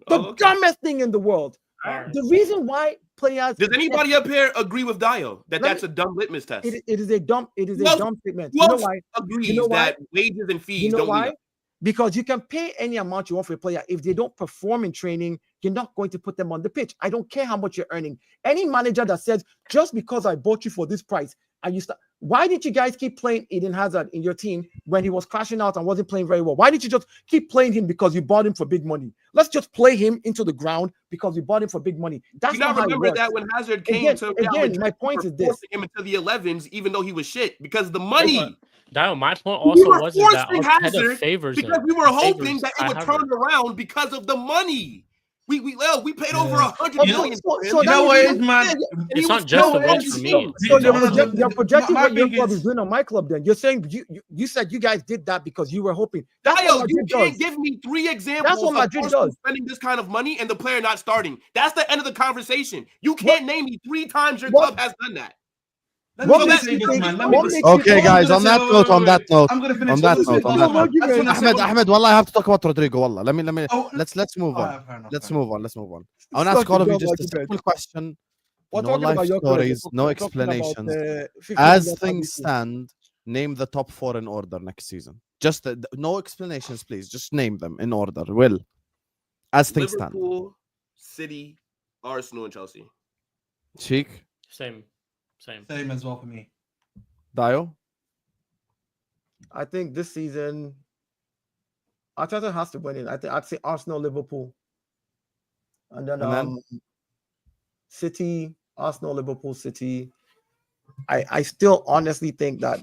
The Okay. dumbest thing in the world. The reason why players Does anybody up here agree with Dayo that that's a dumb litmus test? it is a dumb statement. Who You know else why? agrees You know why? that wages and fees You know don't mean why? nothing? Because you can pay any amount you want for a player. If they don't perform in training, you're not going to put them on the pitch. I don't care how much you're earning. Any manager that says, just because I bought you for this price, and you start, why did you guys keep playing Eden Hazard in your team when he was crashing out and wasn't playing very well? Why did you just keep playing him because you bought him for big money? Let's just play him into the ground because we bought him for big money. That's You not not how it remember works. that when Hazard came to Real Madrid, my point we is were this. forcing him into the 11s, even though he was shit, because of the money. Dayo, my point We also were was is that forcing Arteta Hazard favors because him. we were He hoping favors that it Kai would Havertz. turn around because of the money. We paid over Yeah. 100 million for him. You know what it is, man? And It's he not was just still the wage for overseas. me. So No, you're projecting my what your thing club is- is doing on my club. Then you're saying you said you guys did that because you were hoping. That's Dayo, what you Madrid can't does. give me 3 examples what of Madrid Arsenal does. spending this kind of money and the player not starting. That's the end of the conversation. You can't name me 3 times your What- club has done that. Let What me makes just you say this, think- man. what makes you Okay, think- guys. On that note, I'm gonna finish. on that note, I just wanna say- Ahmed, wallah, I have to talk about Rodrygo. Wallah, let me. Oh, Let's move on. fair enough, Let's fair move on. I want to ask all of you just a simple question. We're No talking life about your stories, no we're talking about, explanations. 50 As million things RBC. stand, name the top 4 in order next season. Just no explanations, please. Just name them in order. Will, as things stand. Liverpool, City, Arsenal, and Chelsea. Shik, Same. Same as well for me. Dayo. I think this season, Arteta has to win it. I'd say Arsenal, Liverpool, and then City, Arsenal, Liverpool, City. I still honestly think that.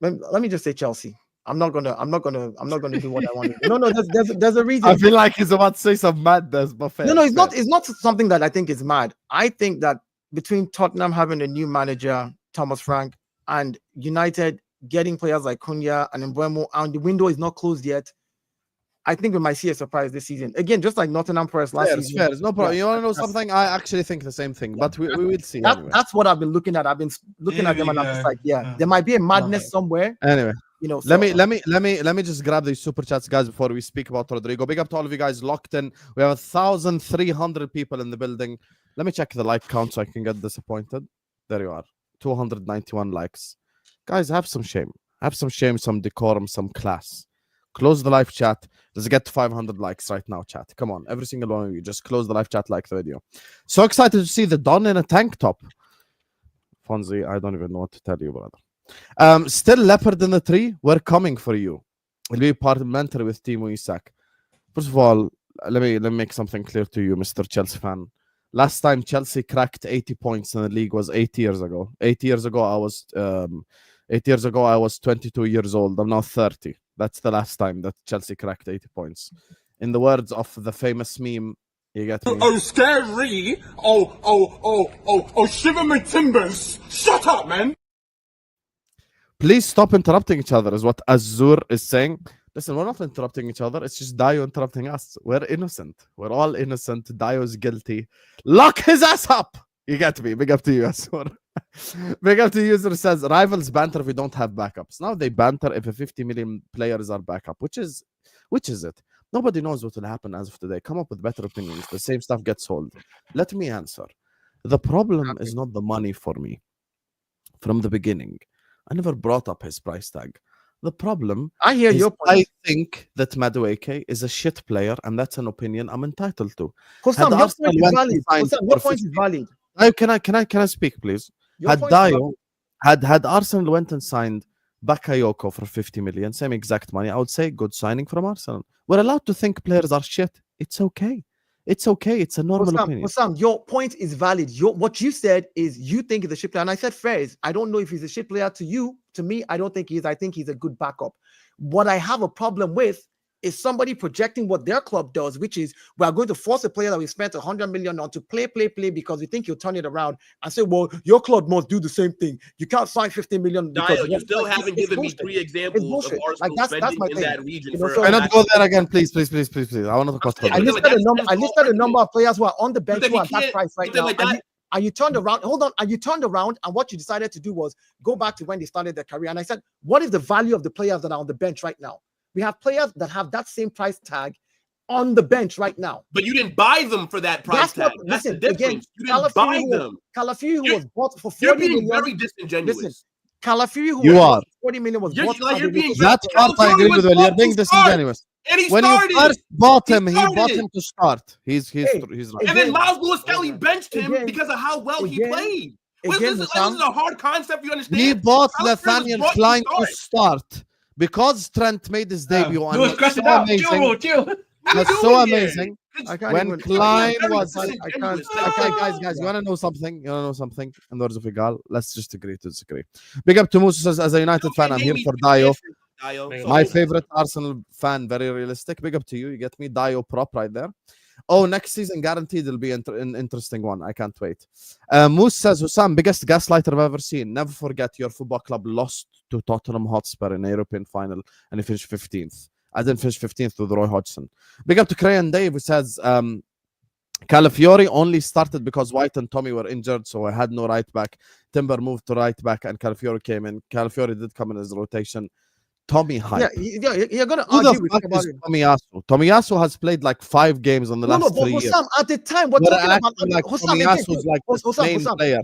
Let me just say Chelsea. I'm not gonna do what I want to do. No, there's a reason. I feel like he's about to say some madness, but fair. No, it's not. It's not something that I think is mad. I think that between Tottenham having a new manager, Thomas Frank, and United getting players like Cunha and Mbuemo, and the window is not closed yet, I think we might see a surprise this season. Again, just like Nottingham Forest last season. Fair. No problem. Yeah, You want to know something? I actually think the same thing, but we will see. Anyway. That's what I've been looking at. I've been looking at them, and I'm just like, there might be a madness somewhere. Anyway. You know, let me just grab these super chats, guys, before we speak about Rodrygo. Big up to all of you guys locked in. We have 1,300 people in the building. Let me check the like count so I can get disappointed. There you are, 291 likes. Guys, have some shame. Some decorum, some class. Close the live chat. Let's get to 500 likes right now, chat. Come on, every single one of you, just close the live chat, like the video. So excited to see the Don in a tank top. Fonzie, I don't even know what to tell you, brother. Still leopard in the tree. We're coming for you. We'll be parliamentary with Timo Isak. First of all, let me make something clear to you, Mr. Chelsea fan. Last time Chelsea cracked 80 points in the league was 8 years ago. 8 years ago, I was 22 years old. I'm now 30. That's the last time that Chelsea cracked 80 points. In the words of the famous meme, you get me? Oh, scary! Oh, shiver my timbers! Shut up, man! Please stop interrupting each other, is what Azur is saying. Listen, we're not interrupting each other. It's just Dayo interrupting us. We're innocent. We're all innocent. Dayo's guilty. Lock his ass up! You get me? Big up to you, Azur. Big up to you, user says, rivals banter if we don't have backups. Now they banter if a 50 million players are backup. Which is it? Nobody knows what will happen as of today. Come up with better opinions. The same stuff gets sold. Let me answer. The problem is not the money for me. From the beginning, I never brought up his price tag. The problem I hear is your point. I think that Madueke is a shit player, and that's an opinion I'm entitled to. Hossam, Had your Arsenal point is went valid. and signed Hossam, your for point is 50 valid. Can I speak, please? Your Had point is Dayo, valid. had Arsenal went and signed Bakayoko for 50 million, same exact money, I would say good signing from Arsenal. We're allowed to think players are shit. It's okay. It's okay. It's a normal opinion. Hossam, your point is valid. What you said is you think he's a shit player. And I said, Fairs, I don't know if he's a shit player to you. To me, I don't think he is. I think he's a good backup. What I have a problem with is somebody projecting what their club does, which is we are going to force a player that we spent 100 million on to play because we think he'll turn it around and say, well, your club must do the same thing. You can't sign 50 million because Dayo, you still haven't given me 3 examples of Arsenal spending in that region. Why not go there again, please? I want to talk about I listed a number of players who are on the bench who are at that price right now. And you turned around, and you turned around, and what you decided to do was go back to when they started their career. And I said, what is the value of the players that are on the bench right now? We have players that have that same price tag on the bench right now. But you didn't buy them for that price tag. That's the difference. Again, you didn't buy them. Calafiori, who was bought for 40 you're being million. very disingenuous. Listen, Calafiori, who you was are. 40 million, was bought. You're being that part I agree with you. You're being disingenuous. And he when started. You first bought him, he bought him to start. He's right. And then Miles Lewis-Kelly benched him because of how well he played. This is a hard concept you understand. He bought Nathaniel Klein to start because Trent made his debut. And it was so amazing. Chill. That's so amazing. When Klein was, guys, you wanna know something? In the words of Igal, let's just agree to disagree. Big up to Musa says, as a United fan, I'm here for Dayo. My favorite Arsenal fan, very realistic. Big up to you. You get me? Dayo prop right there. Oh, next season guaranteed it'll be an interesting one. I can't wait. Moose says, Hussam, biggest gaslighter I've ever seen. Never forget your football club lost to Tottenham Hotspur in a European final and he finished 15th. I didn't finish 15th with Roy Hodgson. Big up to Cray and Dave, who says, Calafiori only started because White and Tommy were injured, so I had no right back. Timber moved to right back and Calafiori came in. Calafiori did come in as rotation. Tommy hype. Yeah, you're going to Who argue the with fuck is Tomiyasu? Tomiyasu has played like 5 games in the last 3 years. Hussam, at the time, we're talking about like Tomiyasu's like the main player.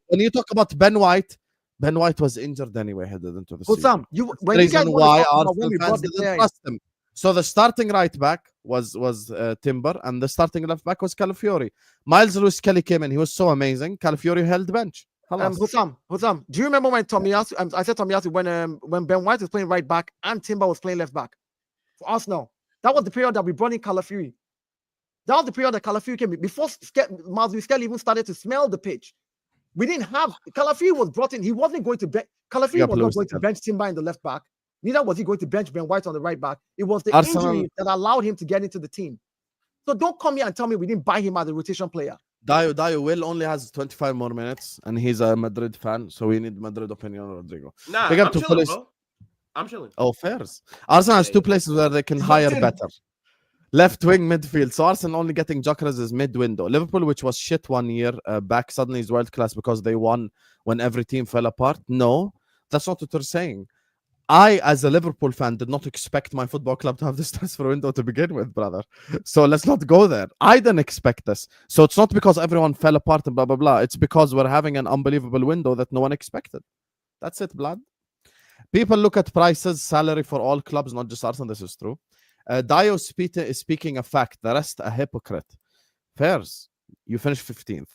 When you talk about Ben White was injured anyway headed into the season. When you guys why Arsenal fans didn't trust him. So the starting right back was Timber, and the starting left back was Calafiori. Miles Lewis-Kelly came in. He was so amazing. Calafiori held bench. Hussam, do you remember when Tomiyasu? I said Tomiyasu when Ben White was playing right back and Timber was playing left back for Arsenal. That was the period that we brought in Calafiori. That was the period that Calafiori came in before Miles Lewis-Kelly even started to smell the pitch. We didn't have Calafiori was brought in. He wasn't going to bench. Calafiori was not going to bench Timber in the left back. Neither was he going to bench Ben White on the right back. It was the injury that allowed him to get into the team. So don't come here and tell me we didn't buy him as a rotation player. Dayo Will only has 25 more minutes, and he's a Madrid fan, so we need Madrid opinion on Rodrygo. Nah, I'm chilling, bro. I'm chilling. Oh, fairs. Arsenal has 2 places where they can hire better. Left wing midfield. So Arsenal only getting Gyokeres is mid-window. Liverpool, which was shit 1 year back, suddenly is world class because they won when every team fell apart. No, that's not what we're saying. I, as a Liverpool fan, did not expect my football club to have this transfer window to begin with, brother. So let's not go there. I didn't expect this. So it's not because everyone fell apart and blah, blah, blah. It's because we're having an unbelievable window that no one expected. That's it, blood. People look at prices, salary for all clubs, not just Arsenal. This is true. Dayo is speaking a fact. The rest a hypocrite. Fairs. You finished 15th.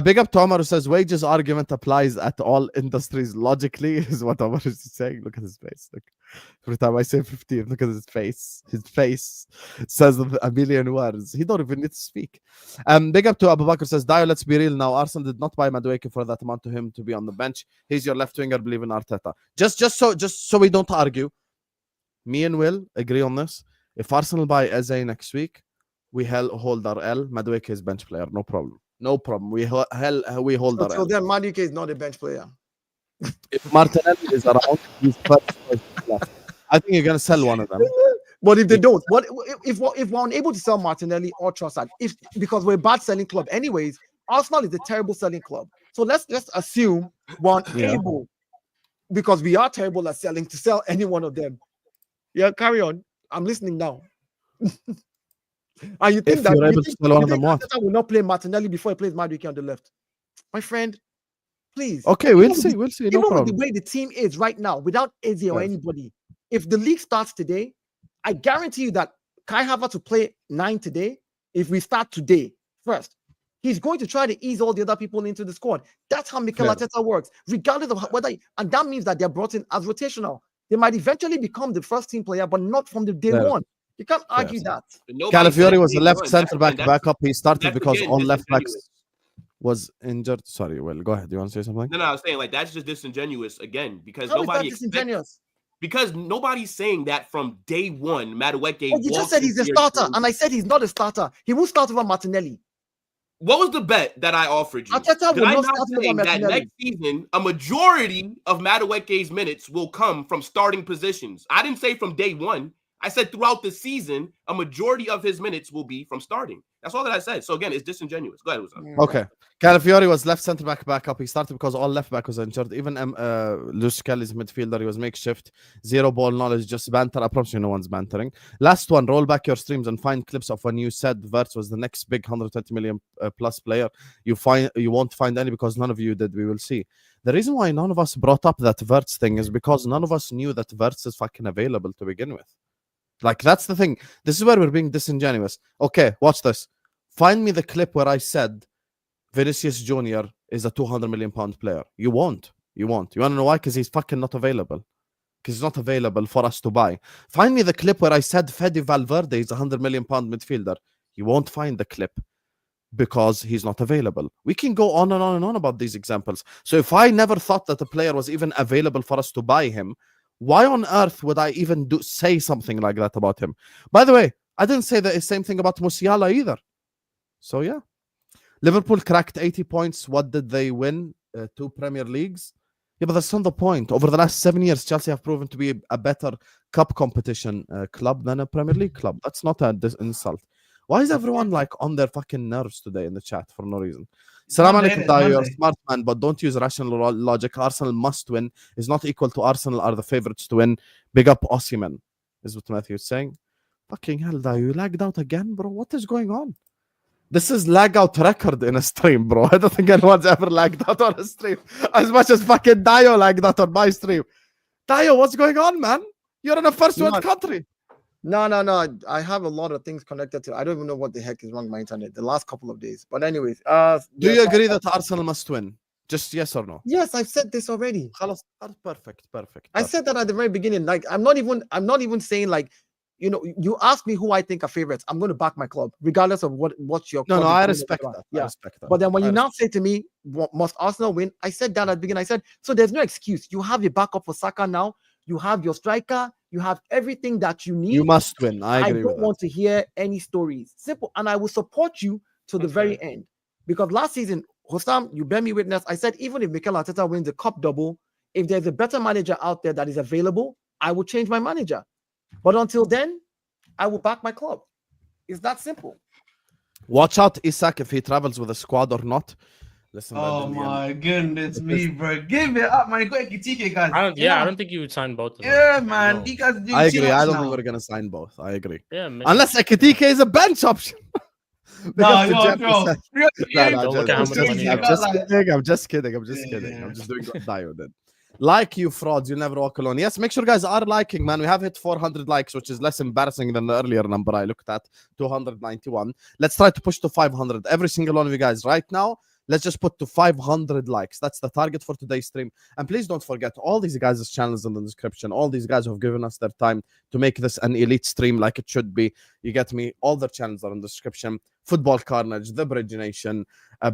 Big up to Omar, who says wages argument applies at all industries logically, is what Omar is saying. Look at his face. Look. Every time I say 15, look at his face. His face says a million words. He don't even need to speak. Big up to Abu Bakr, says Dayo, let's be real now. Arsenal did not buy Madueke for that amount to him to be on the bench. He's your left winger, believe in Arteta. Just so we don't argue. Me and Will agree on this. If Arsenal buy Eze next week, we hold our L. Madueke is bench player, no problem. No problem. We hold our L. So then Madueke is not a bench player. If Martinelli is around, he's first. I think you're gonna sell one of them. But if they don't, what if we're unable to sell Martinelli or Trossard, because we're a bad selling club anyways, Arsenal is a terrible selling club. So let's assume we're unable, because we are terrible at selling, to sell any one of them. Yeah, carry on. I'm listening now. And you think that Arteta will not play Martinelli before he plays Madueke on the left? My friend, Please. Okay, we'll see. We'll see. No Even with problem. the way the team is right now, without Eze or Yes. anybody, if the league starts today, I guarantee you that Kai Havertz will play 9 today. If we start today first, he's going to try to ease all the other people into the squad. That's how Mikel Fair. Arteta works, regardless of whether, and that means that they're brought in as rotational. They might eventually become the first team player, but not from the day Fair. one. You can't argue that. Calafiori was the left That's- center back that's- backup. He started that's because again all left disingenuous. backs was injured. Sorry, well, go ahead. You want to say something? No, I was saying like that's just disingenuous again because How is that nobody disingenuous? because nobody's saying that from day one. Madueke. Oh, you just walked said he's a into your starter, team. and I said he's not a starter. He will start over Martinelli. What was the bet that I offered you? Arteta Did will I not not start say over that Martinelli. next season a majority of Madueke's minutes will come from starting positions? I didn't say from day one. I said throughout the season, a majority of his minutes will be from starting. That's all that I said. So again, it's disingenuous. Go ahead, Usam. Okay. Calafiori was left centre back backup. He started because all left back was injured. Even Luis Kelly's midfielder, he was makeshift. Zero ball knowledge, just banter. I promise you no one's bantering. Last one, roll back your streams and find clips of when you said Wirtz was the next big 120 million plus player. You won't find any because none of you did. We will see. The reason why none of us brought up that Wirtz thing is because none of us knew that Wirtz is fucking available to begin with. Like, that's the thing. This is where we're being disingenuous. Okay, watch this. Find me the clip where I said Vinicius Jr. is a 200 million pound player. You won't. You want to know why? Because he's fucking not available. Because he's not available for us to buy. Find me the clip where I said Fede Valverde is a 100 million pound midfielder. You won't find the clip because he's not available. We can go on and on and on about these examples. So if I never thought that a player was even available for us to buy him, why on earth would I even say something like that about him? By the way, I didn't say the same thing about Musiala either. So yeah. Liverpool cracked 80 points. What did they win? 2 Premier Leagues? Yeah, but that's not the point. Over the last 7 years, Chelsea have proven to be a better cup competition club than a Premier League club. That's not an insult. Why is everyone like on their fucking nerves today in the chat for no reason? Salam alaikum, Dayo. You're a smart man, but don't use rational logic. Arsenal must win. Is not equal to Arsenal are the favorites to win. Big up Osimhen, is what Matthew is saying. Fucking hell, Dayo. You lagged out again, bro. What is going on? This is lag out record in a stream, bro. I don't think anyone's ever lagged out on a stream as much as fucking Dayo lagged out on my stream. Dayo, what's going on, man? You're in a first world country. No. I have a lot of things connected to. I don't even know what the heck is wrong with my internet the last couple of days. But anyways, do you agree that Arsenal must win? Just yes or no? Yes, I've said this already. Perfect. I said that at the very beginning. Like, I'm not even saying like, you ask me who I think are favorites. I'm going to back my club, regardless of what's your. No, I respect that. Yeah. I respect that. But then when you now say to me, must Arsenal win? I said that at the beginning. I said, so there's no excuse. You have your backup for Saka now. You have your striker. You have everything that you need. You must win. I agree with that. I don't want to hear any stories. Simple. And I will support you to the very end. Because last season, Hossam, you bear me witness. I said, even if Mikel Arteta wins the cup double, if there's a better manager out there that is available, I will change my manager. But until then, I will back my club. It's that simple. Watch out, Isak, if he travels with a squad or not. Listen, oh my goodness me, bro. Give it up, man. You got TK, guys. I don't think you would sign both of them. Yeah, man. No. You guys do I agree. I don't now. think we're gonna sign both. I agree. Yeah, man. Unless Ekitike is a bench option. No, I'm just kidding. I'm just doing what Dayo did. Like you frauds, you'll never walk alone. Yes, make sure guys are liking, man. We have hit 400 likes, which is less embarrassing than the earlier number I looked at, 291. Let's try to push to 500. Every single one of you guys right now. Let's just put to 500 likes. That's the target for today's stream. And please don't forget, all these guys' channels in the description. All these guys who have given us their time to make this an elite stream like it should be. You get me? All their channels are in the description. Football Carnage, The Bridge Nation,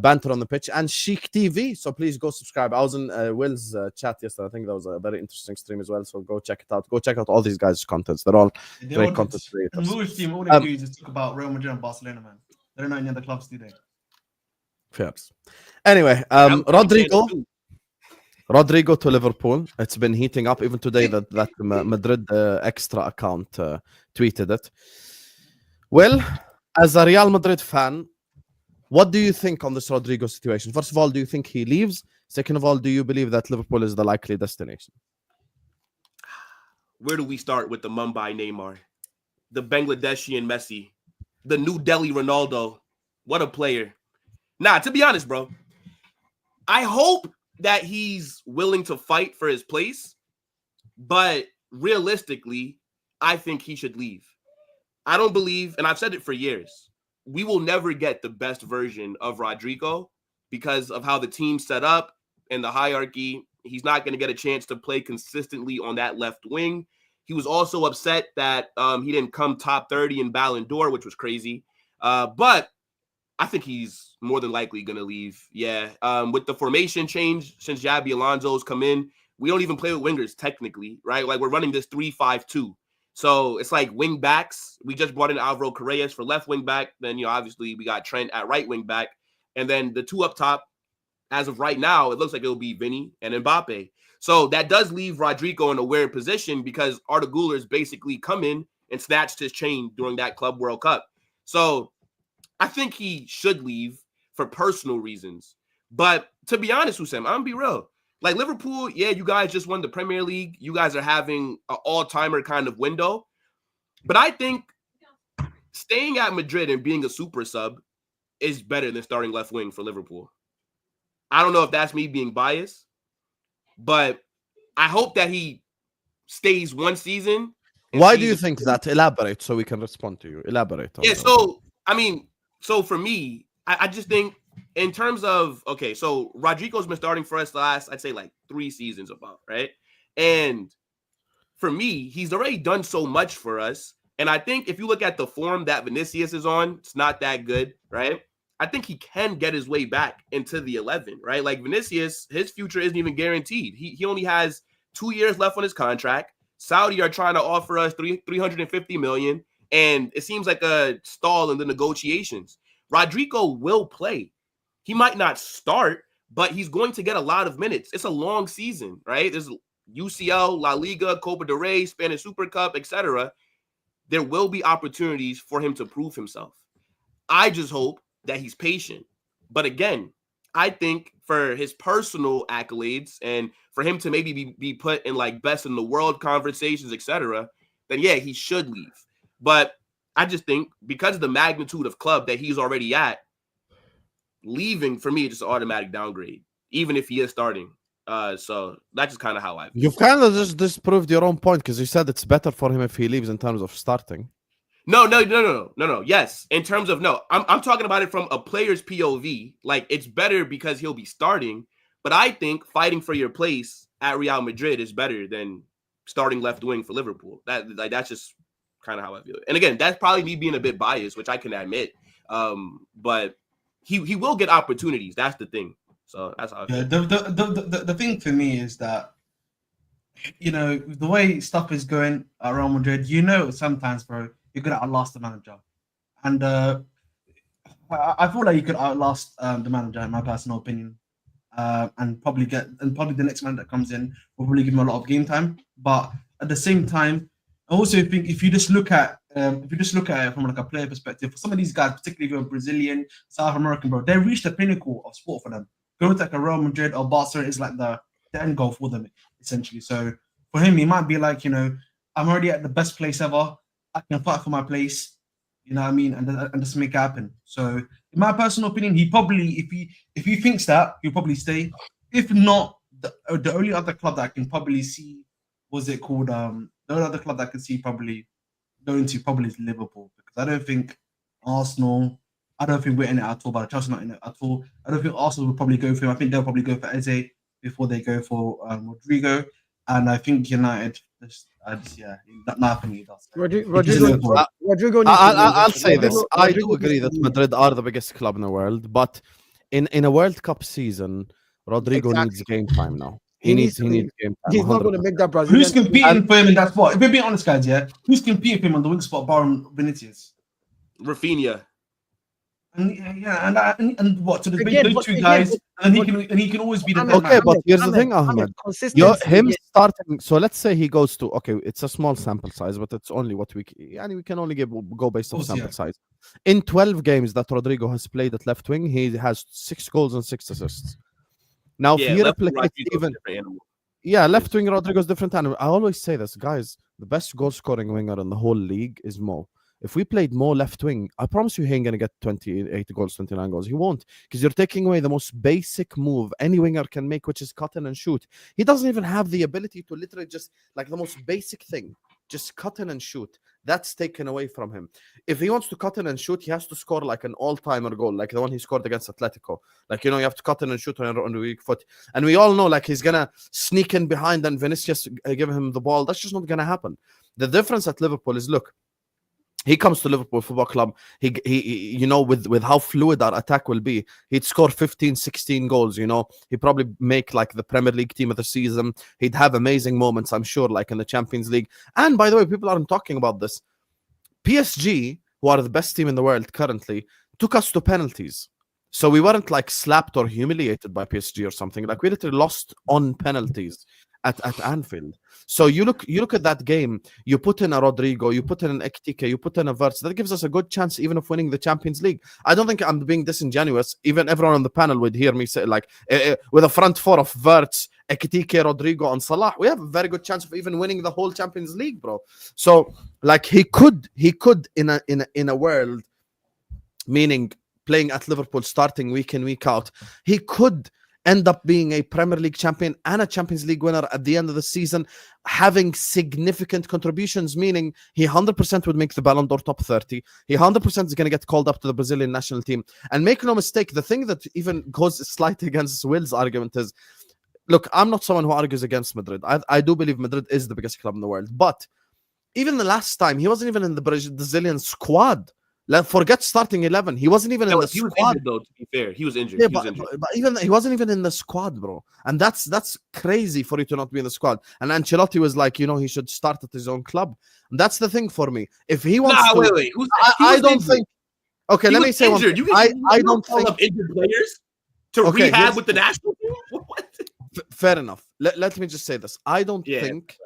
Banter on the Pitch, and Shik TV. So please go subscribe. I was in Will's chat yesterday. I think that was a very interesting stream as well. So go check it out. Go check out all these guys' contents. They're all great content creators. All they do is just talk about Real Madrid and Barcelona, man. They don't know any other clubs, do they? Fairs. Anyway, Rodrygo to Liverpool. It's been heating up. Even today, that Madrid extra account tweeted it. Well, as a Real Madrid fan, what do you think on this Rodrygo situation? First of all, do you think he leaves? Second of all, do you believe that Liverpool is the likely destination? Where do we start with the Mumbai Neymar, the Bangladeshi and Messi, the New Delhi Ronaldo? What a player. Nah, to be honest, bro, I hope that he's willing to fight for his place, but realistically, I think he should leave. I don't believe, and I've said it for years, we will never get the best version of Rodrygo because of how the team's set up and the hierarchy. He's not going to get a chance to play consistently on that left wing. He was also upset that he didn't come top 30 in Ballon d'Or, which was crazy. But I think he's more than likely going to leave. Yeah. With the formation change since Xabi Alonso's come in, we don't even play with wingers technically, right? Like we're running this 3-5-2. So it's like wing backs. We just brought in Alvaro Correas for left wing back. Then, obviously we got Trent at right wing back. And then the two up top, as of right now, it looks like it'll be Vinny and Mbappe. So that does leave Rodrygo in a weird position because Arda Güler's basically come in and snatched his chain during that Club World Cup. So I think he should leave for personal reasons. But to be honest, Hussein, I'm going to be real. Like Liverpool, yeah, you guys just won the Premier League. You guys are having an all-timer kind of window. But I think staying at Madrid and being a super sub is better than starting left wing for Liverpool. I don't know if that's me being biased, but I hope that he stays one season. Why do you think that? Elaborate so we can respond to you. Elaborate. Yeah, so for me, I just think in terms of, okay, so Rodrygo's been starting for us the last, I'd say like 3 seasons about, right? And for me, he's already done so much for us. And I think if you look at the form that Vinicius is on, it's not that good, right? I think he can get his way back into the 11, right? Like Vinicius, his future isn't even guaranteed. He only has 2 years left on his contract. Saudi are trying to offer us 350 million, and it seems like a stall in the negotiations. Rodrygo will play. He might not start, but he's going to get a lot of minutes. It's a long season, right? There's UCL, La Liga, Copa del Rey, Spanish Super Cup, etc. There will be opportunities for him to prove himself. I just hope that he's patient. But again, I think for his personal accolades and for him to maybe be put in like best in the world conversations, etc., then yeah, he should leave. But I just think because of the magnitude of club that he's already at, leaving for me is just an automatic downgrade, even if he is starting. So that's just kind of how I feel. You've kind of just disproved your own point because you said it's better for him if he leaves in terms of starting. No. Yes, in terms of I'm talking about it from a player's POV. Like it's better because he'll be starting, but I think fighting for your place at Real Madrid is better than starting left wing for Liverpool. That's just kind of how I feel. And again, that's probably me being a bit biased, which I can admit. But he will get opportunities. That's the thing. So that's how I feel. The thing for me is that the way stuff is going at Real Madrid, sometimes, bro, you're gonna outlast the manager, and I feel like you could outlast the manager, in my personal opinion, and probably the next man that comes in will probably give him a lot of game time. But at the same time, I also think if you just look at it from like a player perspective, for some of these guys, particularly if you're Brazilian, South American, bro, they reached the pinnacle of sport for them. Going to like a Real Madrid or Barcelona is like the end goal for them, essentially. So for him, he might be like, I'm already at the best place ever. I can fight for my place, you know what I mean, and just make it happen. So, in my personal opinion, he probably, if he thinks that, he'll probably stay. If not, the only other club that I can probably see, the only other club that I can see probably going to probably is Liverpool, because I don't think Arsenal, I don't think we're in it at all, but Chelsea not in it at all. I don't think Arsenal will probably go for him. I think they'll probably go for Eze before they go for Rodrygo, and I think United. Rodrygo. I'll say this. I do agree that Madrid are the biggest club in the world, but in a World Cup season, Rodrygo needs game time now. He needs game time. He's not going to make that Brazilian. Who's competing for him in that spot? If we're being honest, guys, yeah, who's competing for him on the wing spot, barring Vinicius? Rafinha. And what? So there's those two guys, and he can always be the okay. But here's the thing, Ahmed. Him starting. So let's say he goes to. Okay, it's a small sample size, but it's only what we can only go based on sample size. In 12 games that Rodrygo has played at left wing, he has 6 goals and 6 assists. Now, if you replicate even, left wing Rodrygo's different animal. I always say this, guys. The best goal scoring winger in the whole league is Mo. if we played more left wing, I promise you he ain't going to get 28 goals, 29 goals. He won't, because you're taking away the most basic move any winger can make, which is cut in and shoot. He doesn't even have the ability to literally just, like, the most basic thing, just cut in and shoot. That's taken away from him. If he wants to cut in and shoot, he has to score like an all-timer goal, like the one he scored against Atletico. Like, you know, you have to cut in and shoot on the weak foot. And we all know, like, he's going to sneak in behind and Vinicius give him the ball. That's just not going to happen. The difference at Liverpool is, look, he comes to Liverpool Football Club, he you know, with how fluid our attack will be, he'd score 15, 16 goals, you know. He'd probably make, like, the Premier League team of the season. He'd have amazing moments, I'm sure, like in the Champions League. And, by the way, people aren't talking about this. PSG, who are the best team in the world currently, took us to penalties. So we weren't, like, slapped or humiliated by PSG or something. Like, we literally lost on penalties at Anfield. So you look at that game, you put in a Rodrygo, you put in an Ekitike, you put in a Wirtz. That gives us a good chance even of winning the Champions League. I don't think I'm being disingenuous. Even everyone on the panel would hear me say, like, with a front four of Wirtz, Ekitike, Rodrygo, and Salah, we have a very good chance of even winning the whole Champions League, bro. So, like, he could in a world, meaning playing at Liverpool, starting week in, week out, he could end up being a Premier League champion and a Champions League winner at the end of the season, having significant contributions, meaning he 100% would make the Ballon d'Or top 30. He 100% is going to get called up to the Brazilian national team. And make no mistake, the thing that even goes slightly against Will's argument is, look, I'm not someone who argues against Madrid. I do believe Madrid is the biggest club in the world. But even the last time, he wasn't even in the Brazilian squad. Forget starting 11. He wasn't even in the squad. He was injured, though, to be fair. He was injured. Yeah, but even he wasn't even in the squad, bro. And that's crazy for you to not be in the squad. And Ancelotti was like, you know, he should start at his own club. And that's the thing for me. If he wants to, wait. I don't think. Okay, let me say one thing. I don't think think injured players to rehab with the national team. What? Fair enough. Let me just say this. I don't think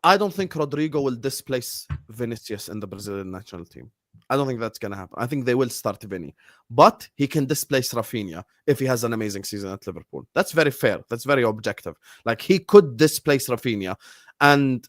Rodrygo will displace Vinicius in the Brazilian national team. I don't think that's going to happen. I think they will start Vinny. But he can displace Rafinha if he has an amazing season at Liverpool. That's very fair. That's very objective. Like, he could displace Rafinha. And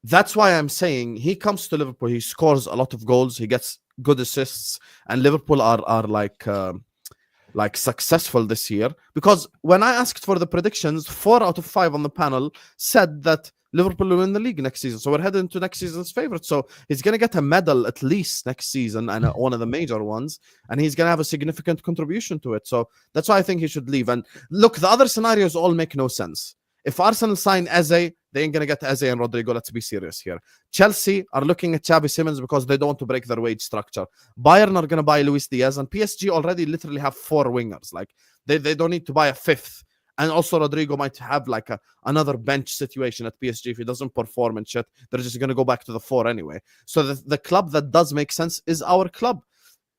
that's why I'm saying he comes to Liverpool, he scores a lot of goals, he gets good assists, and Liverpool are like successful this year. Because when I asked for the predictions, 4 out of 5 on the panel said that Liverpool will win the league next season. So we're heading to next season's favorite. So he's going to get a medal at least next season, and one of the major ones. And he's going to have a significant contribution to it. So that's why I think he should leave. And look, the other scenarios all make no sense. If Arsenal sign Eze, they ain't going to get Eze and Rodrygo. Let's be serious here. Chelsea are looking at Xavi Simons because they don't want to break their wage structure. Bayern are going to buy Luis Diaz. And PSG already literally have 4 wingers. Like, they don't need to buy a 5th. And also Rodrygo might have like another bench situation at PSG if he doesn't perform and shit. They're just going to go back to the 4 anyway. So the club that does make sense is our club.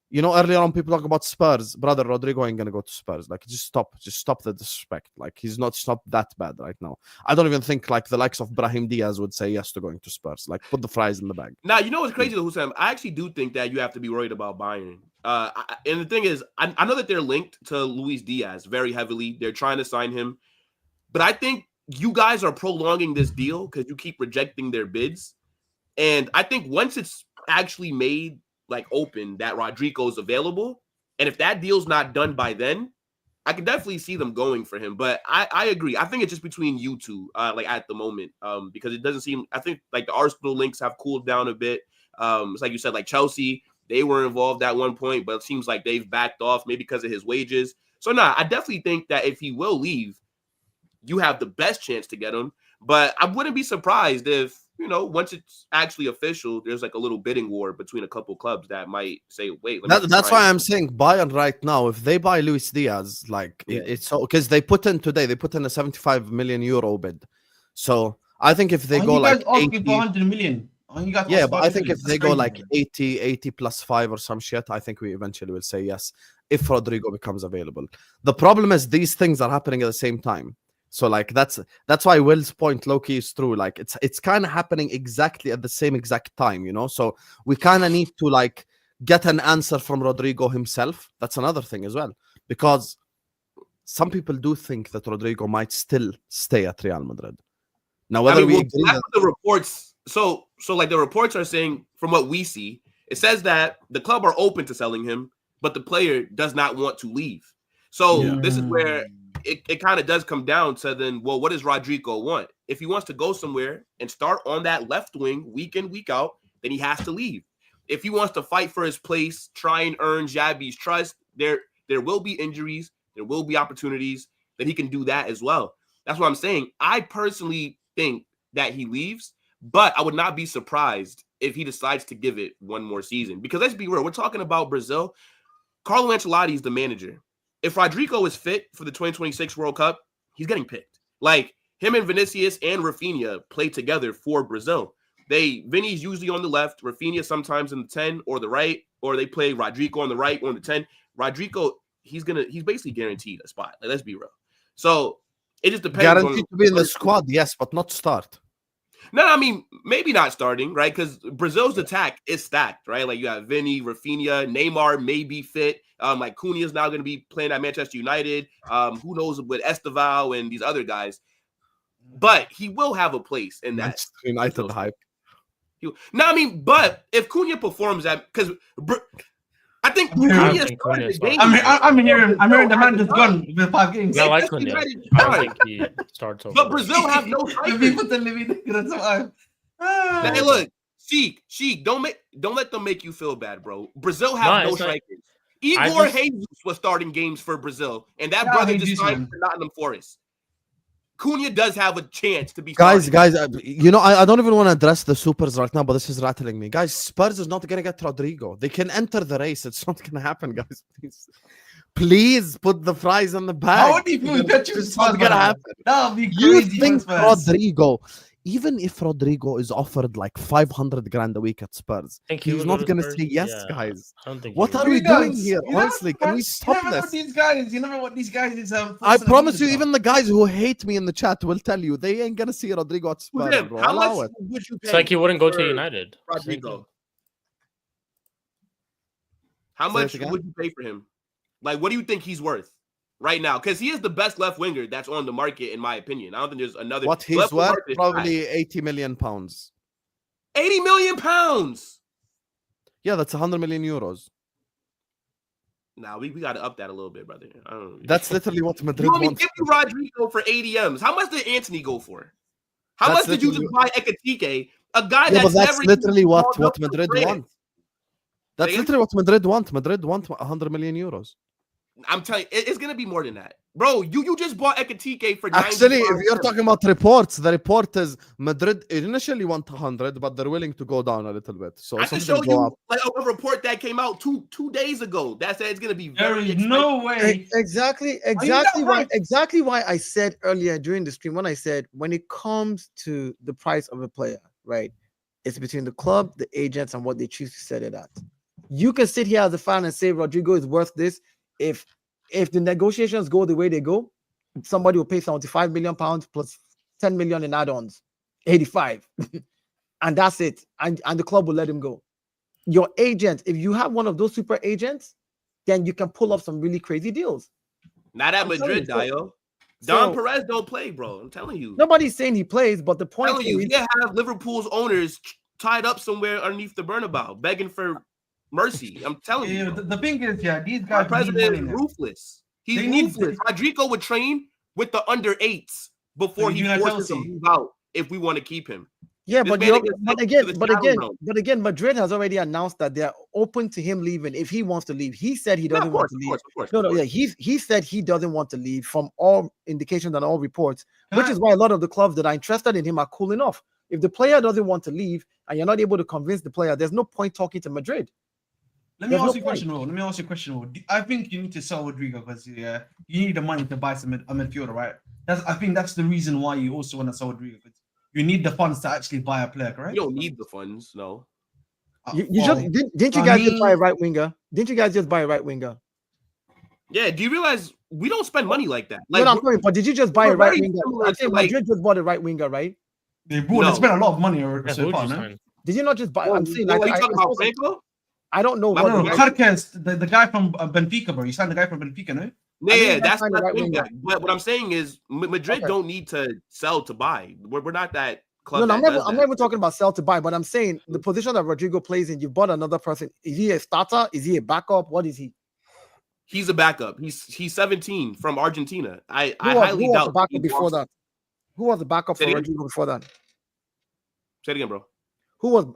You know, earlier on people talk about Spurs. Brother, Rodrygo ain't going to go to Spurs. Like, just stop the disrespect. Like, he's not that bad right now. I don't even think like the likes of Brahim Diaz would say yes to going to Spurs. Like, put the fries in the bag. Now, you know what's crazy though, Hussein? I actually do think that you have to be worried about Bayern. And the thing is, I know that they're linked to Luis Diaz very heavily. They're trying to sign him. But I think you guys are prolonging this deal because you keep rejecting their bids. And I think once it's actually made like open that Rodrygo is available, and if that deal's not done by then, I can definitely see them going for him. But I agree. I think it's just between you two, like at the moment, because it doesn't seem. I think like the Arsenal links have cooled down a bit. It's like you said, like Chelsea, they were involved at one point, but it seems like they've backed off, maybe because of his wages. So I definitely think that if he will leave, you have the best chance to get him. But I wouldn't be surprised if, you know, once it's actually official, there's like a little bidding war between a couple clubs that might say, wait. That's why I'm saying Bayern right now, if they buy Luis Diaz, like it's so, because they put in a 75 million euro bid. So I think if they go like 80, 100 million. Yeah, but I think if they go like 80 plus 5 or some shit, I think we eventually will say yes if Rodrygo becomes available. The problem is these things are happening at the same time. So like that's why Will's point low-key is true. Like it's kind of happening exactly at the same exact time, you know. So we kind of need to like get an answer from Rodrygo himself. That's another thing as well, because some people do think that Rodrygo might still stay at Real Madrid. Now, whether the reports so like the reports are saying, from what we see, it says that the club are open to selling him, but the player does not want to leave. So this is where it kind of does come down to then, well, what does Rodrygo want? If he wants to go somewhere and start on that left wing week in, week out, then he has to leave. If he wants to fight for his place, try and earn Xabi's trust, there will be injuries, there will be opportunities that he can do that as well. That's what I'm saying. I personally think that he leaves, but I would not be surprised if he decides to give it one more season. Because let's be real, we're talking about Brazil. Carlo Ancelotti is the manager. If Rodrygo is fit for the 2026 World Cup, he's getting picked. Like, him and Vinicius and Rafinha play together for Brazil. Vinny's usually on the left, Rafinha sometimes in the 10 or the right, or they play Rodrygo on the right or on the 10. Rodrygo, he's basically guaranteed a spot. Like, let's be real. So it just depends. Guaranteed to be in the squad, yes, but not start. No, I mean, maybe not starting, right? Because Brazil's attack is stacked, right? Like, you have Vinny, Rafinha, Neymar may be fit. Like, Cunha's now going to be playing at Manchester United. Who knows with Esteval and these other guys. But he will have a place in that. Manchester United hype. No, I mean, but if Cunha performs that, because I think Cunha started the game. I'm hearing the man just gone with 5 games. Yeah, I like Cunha. I don't think he starts over. But Brazil have no strikers. Hey, look, Shik, don't let them make you feel bad, bro. Brazil have no strikers. Igor Jesus was starting games for Brazil, and that brother just signed for Nottingham Forest. Cunha does have a chance to be guys. You know, I don't even want to address the supers right now, but this is rattling me. Guys, Spurs is not going to get Rodrygo. They can enter the race. It's not going to happen, guys. Please put the fries on the bag. How do you feel that it's not going to happen? That would be crazy. You think Rodrygo, even if Rodrygo is offered like 500 grand a week at Spurs, he's not going to say yes, guys. I don't think what are we doing here? Honestly, can we stop this? You never know what these guys is. I promise you, even the guys who hate me in the chat will tell you they ain't going to see Rodrygo at Spurs. Bro. How much would you pay? It's like he wouldn't go to United. Rodrygo. How much would you pay for him? Like, what do you think he's worth right now? Because he is the best left winger that's on the market, in my opinion. I don't think there's another. What he's worth? Probably 80 million pounds. 80 million pounds. Yeah, that's 100 million euros. Nah, we got to up that a little bit, brother. I don't know. That's literally what Madrid wants. Give you Rodrygo for 80 M's. How much did Anthony go for? How much did you just buy Ekitike? A guy that's never literally what Madrid want. That's literally what Madrid want. Madrid want 100 million euros. I'm telling you, it's going to be more than that. Bro, you just bought Ekitike for 90. Actually, if you're talking about reports, the report is Madrid initially want 100, but they're willing to go down a little bit. So I can show you like a report that came out two days ago that said it's going to be very expensive. No way. Exactly why I said earlier during the stream, when I said when it comes to the price of a player, right, it's between the club, the agents, and what they choose to set it at. You can sit here as a fan and say Rodrygo is worth this. If the negotiations go the way they go, somebody will pay 75 million pounds plus 10 million in add-ons, 85, and that's it. And the club will let him go. Your agent, if you have one of those super agents, then you can pull up some really crazy deals. Not at Madrid, Dayo. Don Perez don't play, bro. I'm telling you. Nobody's saying he plays, but the point is, you have Liverpool's owners tied up somewhere underneath the Bernabeu, begging for mercy. I'm telling you. The thing is, these guys. Our president is ruthless. He's ruthless. Rodrygo would train with the under 8s before he forces him to move out if we want to keep him. Yeah, but again, Madrid has already announced that they're open to him leaving if he wants to leave. He said he doesn't want to leave. He said he doesn't want to leave from all indications and all reports, which is why a lot of the clubs that are interested in him are cooling off. If the player doesn't want to leave and you're not able to convince the player, there's no point talking to Madrid. Let me ask you a question. I think you need to sell Rodrygo because you need the money to buy a midfielder, right? I think that's the reason why you also want to sell Rodrygo. You need the funds to actually buy a player, correct? You don't need the funds, no. Didn't you guys just buy a right winger? Didn't you guys just buy a right winger? Yeah, do you realize we don't spend money like that? Like, I'm sorry, but did you just buy a right winger? I think Madrid just bought a right winger, right? They spent a lot of money so far, no? Did you not just buy? I'm saying, are you talking about Franco? I don't know. Gyokeres, the guy from Benfica, bro. You signed the guy from Benfica, no? Yeah, that's the right winger. But what I'm saying is Madrid don't need to sell to buy. We're not that club. No, I'm not even talking about sell to buy, but I'm saying the position that Rodrygo plays in, you bought another person. Is he a starter? Is he a backup? What is he? He's a backup. He's 17 from Argentina. I Who highly was doubt the backup he before wants- that? Who was the backup for Say it again? Rodrygo before that? Say it again, bro. Who was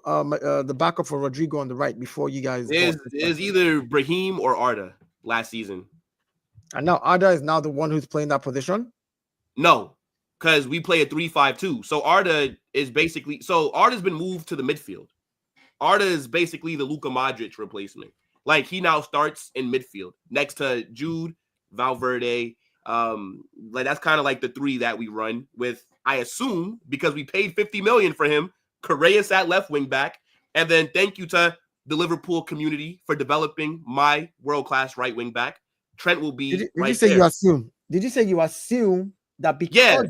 the backup for Rodrygo on the right before you guys? Is either Brahim or Arda last season. And now Arda is now the one who's playing that position. No, because we play a 3-5-2. So Arda's been moved to the midfield. Arda is basically the Luka Modric replacement. Like he now starts in midfield next to Jude, Valverde. Like that's kind of like the three that we run with. I assume because we paid 50 million for him, Gyokeres at left wing back, and then thank you to the Liverpool community for developing my world-class right wing back. Trent will be Did right you say there. you assume? Did you say you assume that because?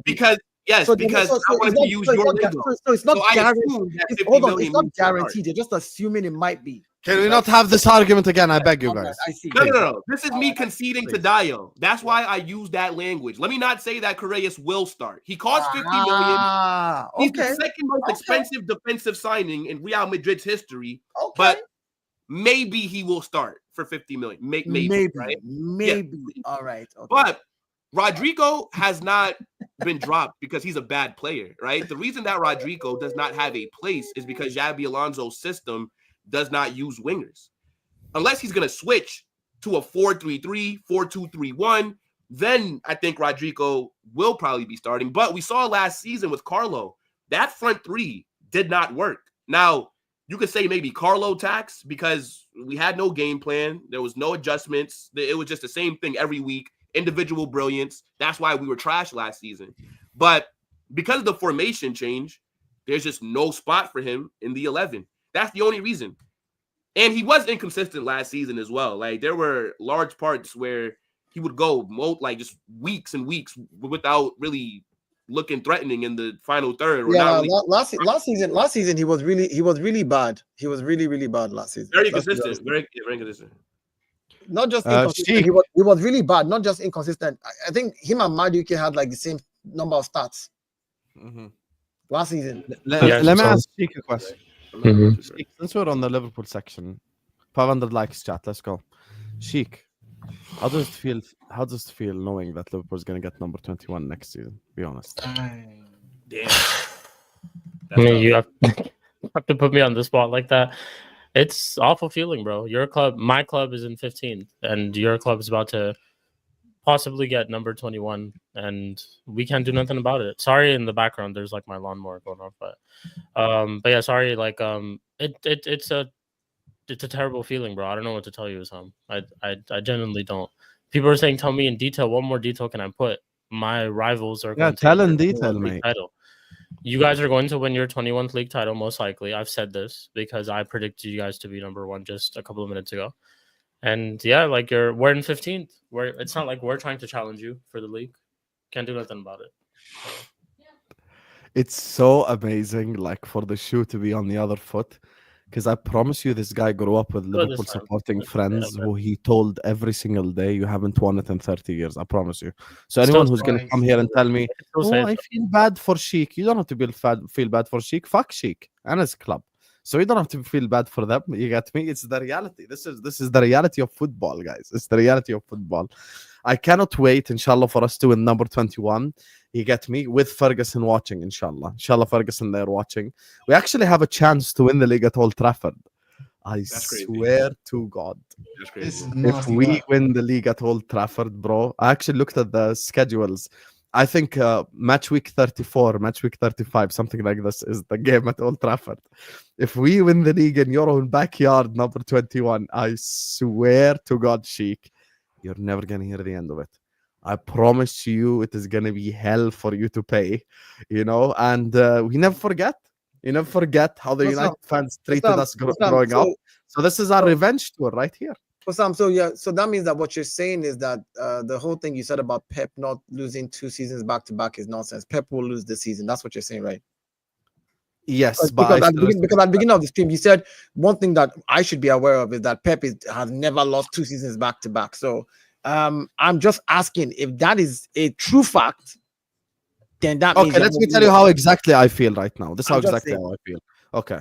Yeah, because I wanted to use your lingo. So it's not So I guaranteed. assume that 50 Hold on, million it's not means to start. guaranteed. You're just assuming it might be. Can we not have this argument again? I beg you Alright, guys. I see. No. This is me conceding to Please. Dayo. That's why I use that language. Let me not say that Gyokeres will start. He cost 50 million. Ah, He's okay. the second most Okay. expensive defensive signing in Real Madrid's history. Okay. But maybe he will start for 50 million. Maybe. Right? Maybe. All right. Okay. But Rodrygo has not been dropped because he's a bad player, right? The reason that Rodrygo does not have a place is because Xabi Alonso's system does not use wingers. Unless he's going to switch to a 4-3-3, 4-2-3-1, then I think Rodrygo will probably be starting. But we saw last season with Carlo, that front three did not work. Now, you could say maybe Carlo tax because we had no game plan. There was no adjustments. It was just the same thing every week. Individual brilliance. That's why we were trash last season. But because of the formation change, there's just no spot for him in the 11. That's the only reason. And he was inconsistent last season as well. Like there were large parts where he would go just weeks and weeks without really looking threatening in the final third. Or not really. Last season he was really bad. He was really bad last season. Very consistent. Very consistent. Not just inconsistent. He was really bad. Not just inconsistent. I think him and Madueke had like the same number of stats last season. Let me ask Shik a question. Mhm. Shik, since we're on the Liverpool section, 500 likes, chat. Let's go. Shik, how does it feel knowing that Liverpool's gonna get number 21 next season? Be honest. Damn. I mean, you have to put me on the spot like that. It's awful feeling, bro. Your club, my club is in 15th, and your club is about to possibly get number 21, and we can't do nothing about it. Sorry, in the background, there's like my lawnmower going off, but yeah, sorry. Like, it's a terrible feeling, bro. I don't know what to tell you, Sam. I genuinely don't. People are saying, tell me in detail. What more detail can I put? My rivals are going to tell win in their detail, 21st league mate. title. You guys are going to win your 21th league title, most likely. I've said this because I predicted you guys to be number one just a couple of minutes ago. And yeah, like we're in 15th. It's not like we're trying to challenge you for the league. Can't do nothing about it. It's so amazing, like for the shoe to be on the other foot. Because I promise you, this guy grew up with Liverpool time. supporting Yeah, friends okay. who he told every single day, you haven't won it in 30 years. I promise you. So anyone who's going to come here and tell me, I feel bad for Shik. You don't have to feel bad for Shik. Fuck Shik and his club. So you don't have to feel bad for them. You get me? It's the reality. This is the reality of football, guys. It's the reality of football. I cannot wait, inshallah, for us to win number 21. You get me? With Ferguson watching, inshallah. Inshallah, Ferguson there watching. We actually have a chance to win the league at Old Trafford. I swear to God. That's crazy. If we win the league at Old Trafford, bro, I actually looked at the schedules. I think match week 34, match week 35, something like this is the game at Old Trafford. If we win the league in your own backyard, number 21, I swear to God, Sheik, you're never going to hear the end of it. I promise you it is going to be hell for you to pay, and we never forget. You never forget how the United fans treated us growing up. So this is our revenge tour right here. So that means that what you're saying is that the whole thing you said about Pep not losing 2 seasons back to back is nonsense. Pep will lose this season. That's what you're saying, right? Yes, because at the beginning of the stream, you said one thing that I should be aware of is that Pep has never lost 2 seasons back to back. So I'm just asking if that is a true fact. then that means Okay, let me tell you how exactly I feel right now. This is how I'm just exactly saying. how I feel. Okay.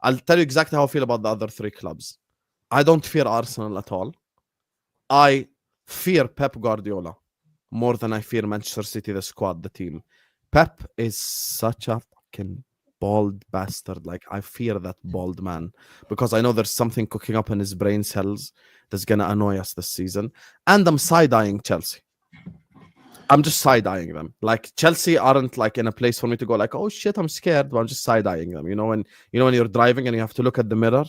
I'll tell you exactly how I feel about the other 3 clubs. I don't fear Arsenal at all. I fear Pep Guardiola more than I fear Manchester City, the squad, the team. Pep is such a fucking bald bastard. Like, I fear that bald man because I know there's something cooking up in his brain cells that's going to annoy us this season. And I'm side-eyeing Chelsea. I'm just side-eyeing them. Like, Chelsea aren't like in a place for me to go like, oh shit, I'm scared, but I'm just side-eyeing them. You know, when you're driving and you have to look at the mirror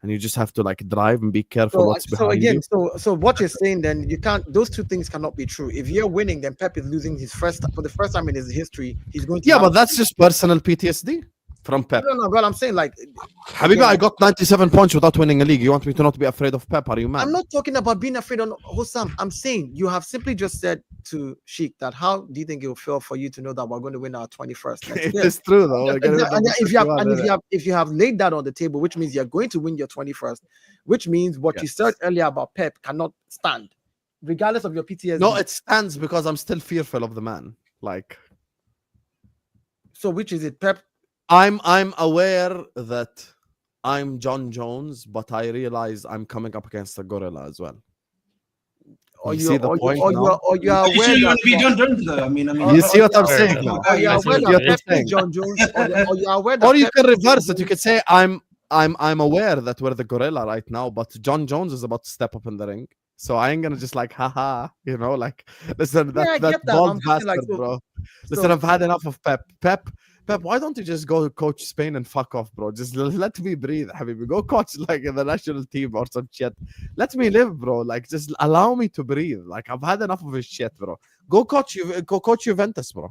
and you just have to like drive and be careful what's behind you. So what you're saying then, you can't, those two things cannot be true. If you're winning, then Pep is losing for the first time in his history. He's going to Yeah, but that's just personal PTSD from Pep. No, but I'm saying like Habibi, I got 97 points without winning a league. You want me to not be afraid of Pep? Are you mad? I'm not talking about being afraid on Hossam. I'm saying you have simply just said to Shik that how do you think it will feel for you to know that we're going to win our 21st? It is true though. If you have laid that on the table, which means you're going to win your 21st, which means what you said earlier about Pep cannot stand, regardless of your PTSD. No, it stands because I'm still fearful of the man. Like, so which is it, Pep? I'm aware that I'm John Jones, but I realize I'm coming up against a gorilla as well. Or you see the point now? You are aware that be John Jones though. I mean, you see what I'm saying now? Or you are aware that Pep is John Jones, or you are aware that, or you can reverse it. You could say I'm aware that we're the gorilla right now, but John Jones is about to step up in the ring. So I ain't gonna just like, haha, you know, like, listen, that bald bastard, like, bro. Listen, I've had enough of Pep. Pep, why don't you just go coach Spain and fuck off, bro? Just let me breathe, Habibi. Go coach like in the national team or some shit. Let me live, bro. Like, just allow me to breathe. Like, I've had enough of his shit, bro. Go coach Juventus, bro.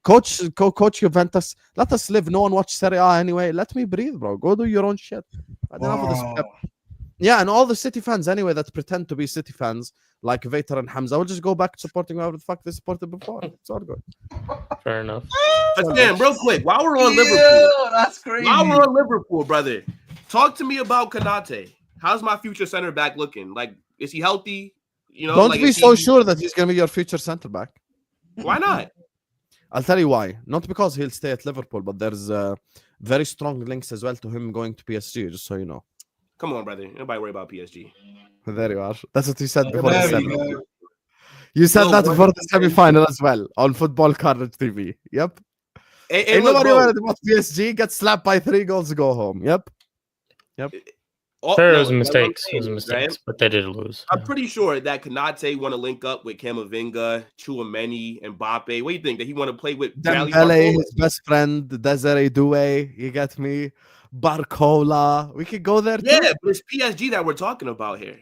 Coach Juventus. Let us live. No one watch Serie A anyway. Let me breathe, bro. Go do your own shit. Enough of this Pep. Yeah, and all the City fans anyway that pretend to be City fans, like Vater and Hamza, will just go back supporting whoever the fuck they supported before. It's all good. Fair enough. But damn, real quick, while we're on Liverpool, that's crazy. While we're on Liverpool, brother, talk to me about Konate. How's my future center back looking? Like, is he healthy? You know, don't like, be so sure that he's gonna be your future center back. Why not? I'll tell you why. Not because he'll stay at Liverpool, but there's very strong links as well to him going to PSG. Just so you know. Come on, brother. Nobody worry about PSG. There you are. That's what you said before the semi. You said that before the semi-final as well on Football Carnage TV. Yep. Ain't nobody worried about PSG. Get slapped by 3 goals, go home. Yep. There was mistakes. It was mistakes, but they did lose. I'm pretty sure that Konate want to link up with Camavinga, Chouameni, and Mbappe. What do you think? That he want to play with Dembele, his best friend, Desiree Doué. You get me? Barcola. We could go there too. Yeah, but it's PSG that we're talking about here.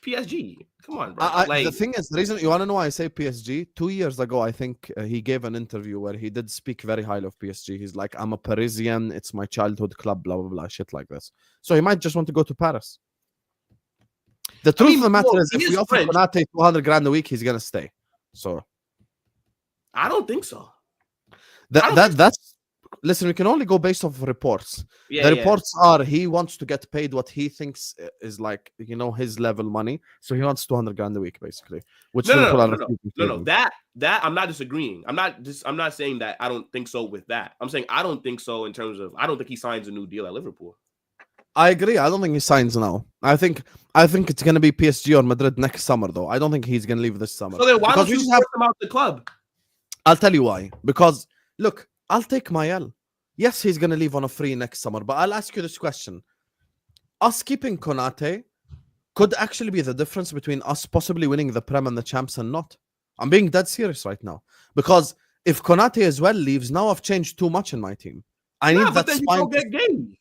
PSG. Come on, bro. The thing is, the reason you want to know why I say PSG, 2 years ago, I think he gave an interview where he did speak very highly of PSG. He's like, I'm a Parisian. It's my childhood club, blah, blah, blah, shit like this. So he might just want to go to Paris. The truth of the matter is, if we offer Konate 200 grand a week, he's going to stay. So I don't think so. That's listen, we can only go based off of reports. The reports are he wants to get paid what he thinks is like, you know, his level money. So he wants 200 grand a week, basically. Which no. That I'm not disagreeing. I'm not saying that I don't think so with that. I'm saying I don't think so in terms of I don't think he signs a new deal at Liverpool. I agree. I don't think he signs now. I think it's gonna be PSG or Madrid next summer, though. I don't think he's gonna leave this summer. So then why don't you force him out the club? I'll tell you why. Because look, I'll take my L. Yes, he's going to leave on a free next summer, but I'll ask you this question. Us keeping Konate could actually be the difference between us possibly winning the Prem and the Champs and not. I'm being dead serious right now. Because if Konate as well leaves, now I've changed too much in my team. I need that spine.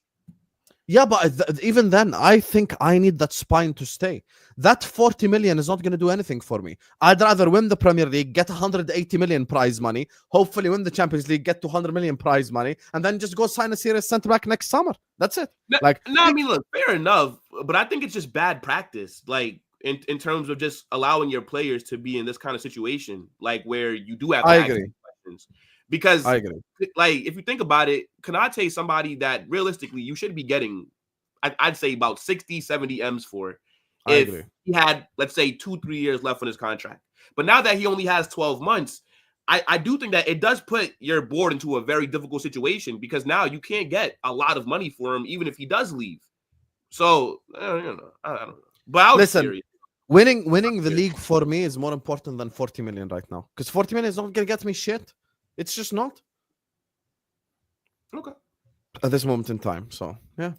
Yeah, but even then, I think I need that spine to stay. That 40 million is not going to do anything for me. I'd rather win the Premier League, get 180 million prize money, hopefully win the Champions League, get 200 million prize money, and then just go sign a serious centre back next summer. That's it. I mean, look, fair enough, but I think it's just bad practice. Like in terms of just allowing your players to be in this kind of situation, like where you do have. I agree. Questions. Because I agree. Like, if you think about it, Konate is somebody that realistically you should be getting, I'd say about 60, 70 M's for if he had, let's say, 2-3 years left on his contract. But now that he only has 12 months, I do think that it does put your board into a very difficult situation because now you can't get a lot of money for him even if he does leave. So I don't know. But listen, winning the league for me is more important than 40 million right now because 40 million is not gonna get me shit. It's just not. Okay. At this moment in time, so yeah.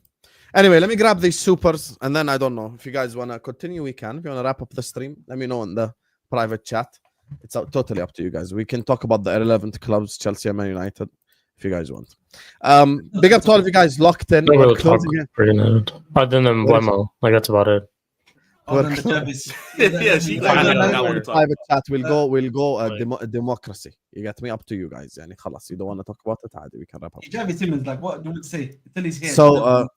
Anyway, let me grab these supers, and then I don't know if you guys want to continue. We can. If you want to wrap up the stream, let me know in the private chat. It's totally up to you guys. We can talk about the irrelevant clubs, Chelsea and Man United, if you guys want. Big up to all of you guys locked in. Other than Mbuemo, like that's about it. Yeah, she private chat. We'll go democracy. You get me? Up to you guys. Yani, khalas, you don't want to talk about it? We can wrap up. Javi Simmons, like, what do you want to say? Until he's here. So,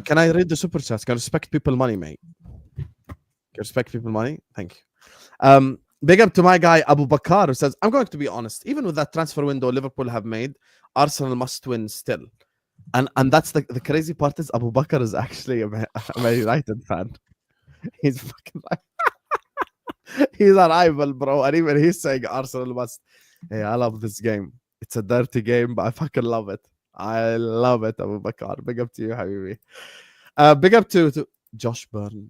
can I read the super chats? Can respect people money, mate. Can respect people money? Thank you. Big up to my guy Abu Bakar who says, I'm going to be honest, even with that transfer window Liverpool have made, Arsenal must win still. And that's the crazy part is Abu Bakar is actually a Man United fan. He's fucking he's a rival, bro. And even he's saying Arsenal must. Hey, I love this game. It's a dirty game, but I fucking love it. I love it, Abu Bakar. Big up to you, Habibi. Big up to Josh Byrne.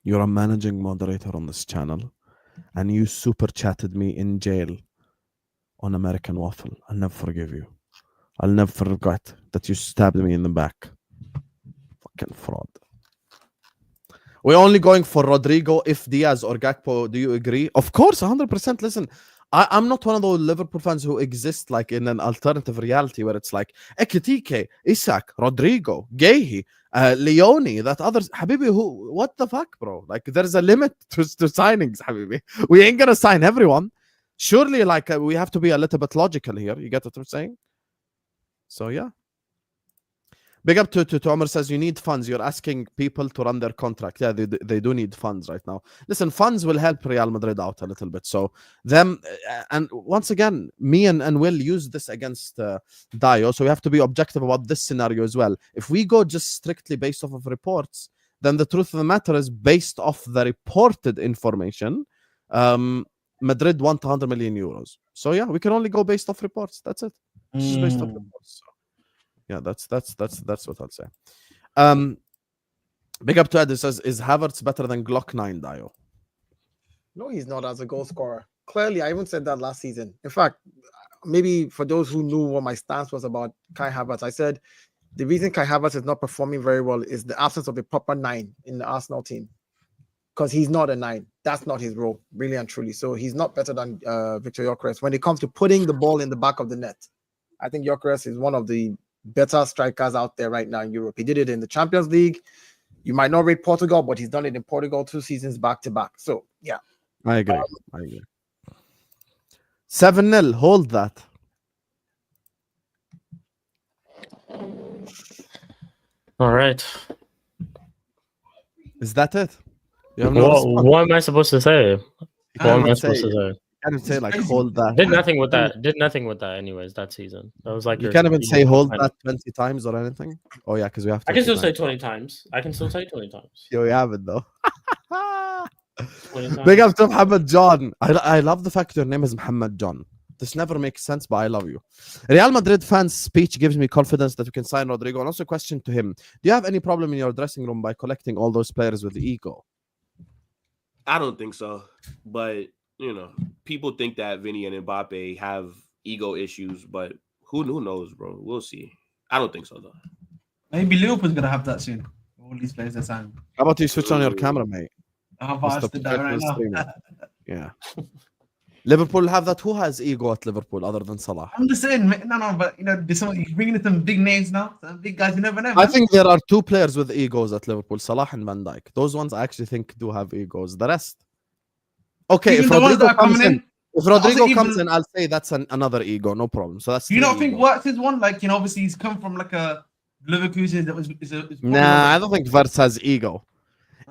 You're a managing moderator on this channel, and you super chatted me in jail on American Waffle. I'll never forgive you. I'll never forget that you stabbed me in the back. Fucking fraud. We're only going for Rodrygo if Diaz or Gakpo. Do you agree? Of course, 100%. Listen, I'm not one of those Liverpool fans who exist like in an alternative reality where it's like Ekitike, Isak, Rodrygo, Gehi, Leone, that others. Habibi, what the fuck, bro? Like, there's a limit to signings, Habibi. We ain't gonna sign everyone. Surely, like, we have to be a little bit logical here. You get what I'm saying? So, yeah. Big up to Omar says, you need funds. You're asking people to run their contract. Yeah, they do need funds right now. Listen, funds will help Real Madrid out a little bit. So them, and once again, me and Will use this against Dayo. So we have to be objective about this scenario as well. If we go just strictly based off of reports, then the truth of the matter is based off the reported information, Madrid want 100 million euros. So yeah, we can only go based off reports. That's it. It's just based off reports. So. Yeah, that's what I'll say. Big up to Ed. It says, is Havertz better than Glock 9, Dayo? No, he's not as a goal scorer. Clearly, I even said that last season. In fact, maybe for those who knew what my stance was about Kai Havertz, I said the reason Kai Havertz is not performing very well is the absence of a proper 9 in the Arsenal team. Because he's not a 9. That's not his role, really and truly. So he's not better than Victor Gyokeres when it comes to putting the ball in the back of the net. I think Gyokeres is one of the better strikers out there right now in Europe. He did it in the Champions League. You might not rate Portugal, but he's done it in Portugal 2 seasons back to back. So, yeah. I agree. 7-0. Hold that. All right. Is that it? You have what am I supposed to say? What am I supposed to say? I can't say like hold that. Did nothing with that. Anyways, that season. That was like you can't even say hold that 20 times or anything. Oh yeah, because we have to. I can still say 20 times. Yo, we have it though. Big up to Muhammad John. I love the fact your name is Muhammad John. This never makes sense, but I love you. Real Madrid fans' speech gives me confidence that we can sign Rodrygo. And also, question to him: do you have any problem in your dressing room by collecting all those players with ego? I don't think so, but. You know, people think that Vinny and Mbappe have ego issues, but who knows, bro? We'll see. I don't think so, though. Maybe Liverpool's going to have that soon. All these players are signed. How about you switch on your camera, mate? How fast did that right now? Yeah. Liverpool have that. Who has ego at Liverpool other than Salah? I'm just saying, no, but you know, you're bringing in some big names now, some big guys you never know. I think there are 2 players with egos at Liverpool, Salah and Van Dijk. Those ones I actually think do have egos. The rest. Okay, if Rodrygo comes in, I'll say that's another ego, no problem. So that's. You don't think Wirtz is one? Like, you know, obviously he's come from like a Leverkusen that was. Nah, I don't think Wirtz has ego.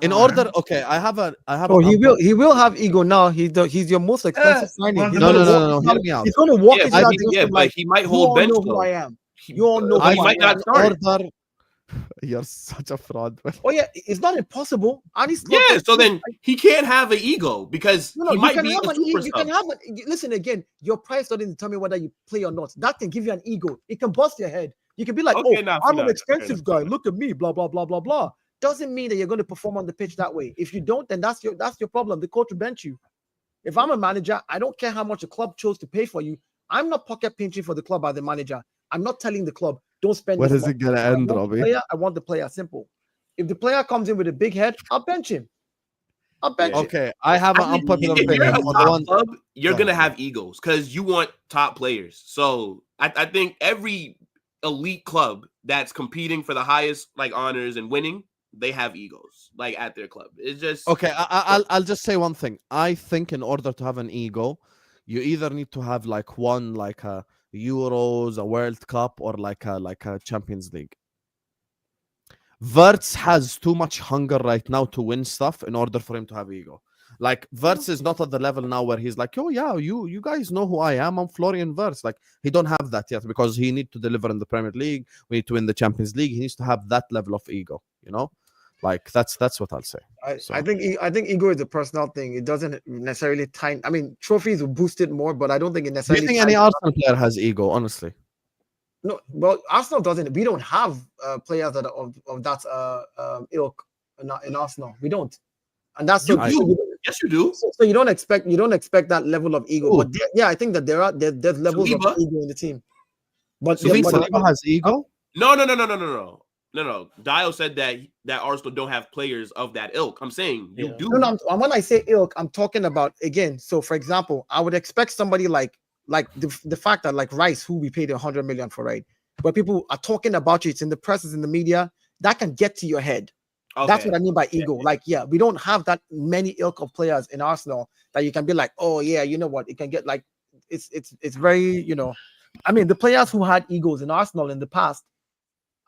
In order, okay, I have. Oh, he will have ego now. He's your most expensive signing. No. Hear me out. He's going to walk into but he might hold bench. Who I am. You all know he might not start. You're such a fraud. Oh yeah, it's not impossible. And he's Yeah, so then he can't have an ego because he you might can be a have an super you can sub. have listen again. Your price doesn't determine whether you play or not. That can give you an ego. It can bust your head. You can be like, Okay, oh, nah, I'm fair an enough, expensive guy. Look at me. Blah blah blah blah blah. Doesn't mean that you're going to perform on the pitch that way. If you don't, then that's your problem. The coach will bench you. If I'm a manager, I don't care how much the club chose to pay for you. I'm not pocket pinching for the club as the manager. I'm not telling the club don't spend. Where this is money. it gonna end, Robbie? I want the player simple. If the player comes in with a big head, I'll bench him. I'll bench him. Okay, I have an I think unpopular if you're opinion. a For the top one, club, you're Go gonna ahead, have egos because you want top players. So I think every elite club that's competing for the highest like honors and winning, they have egos like at their club. It's just okay, I'll just say one thing. I think in order to have an ego, you either need to have like one like a Euros, a World Cup, or like a Champions League. Wirtz has too much hunger right now to win stuff in order for him to have ego. Like Wirtz is not at the level now where he's like, oh yeah, you guys know who I am. I'm Florian Wirtz. Like he don't have that yet because he need to deliver in the Premier League. We need to win the Champions League. He needs to have that level of ego. You know, like that's what I'll say. I think ego is a personal thing. It doesn't necessarily tie. I mean, trophies will boost it more, but I don't think it Do necessarily. you think any Arsenal player has ego? Honestly, No, well, Arsenal doesn't. We don't have players that are of that ilk in Arsenal. We don't, and that's you so. do. Yes, you do. So you don't expect that level of ego. Ooh. But yeah, I think that there's levels Saliba? of ego in the team. But you yeah, think but- Saliba has ego? No. Dayo said that Arsenal don't have players of that ilk. I'm saying you Yeah. do. No, when I say ilk, I'm talking about again. So, for example, I would expect somebody like the fact that like Rice, who we paid 100 million for, right? Where people are talking about you, it's in the press, it's in the media, that can get to your head. That's what I mean by ego. Like, yeah, we don't have that many ilk of players in Arsenal that you can be like, oh yeah, you know what? It can get like, it's very, you know, I mean, the players who had egos in Arsenal in the past,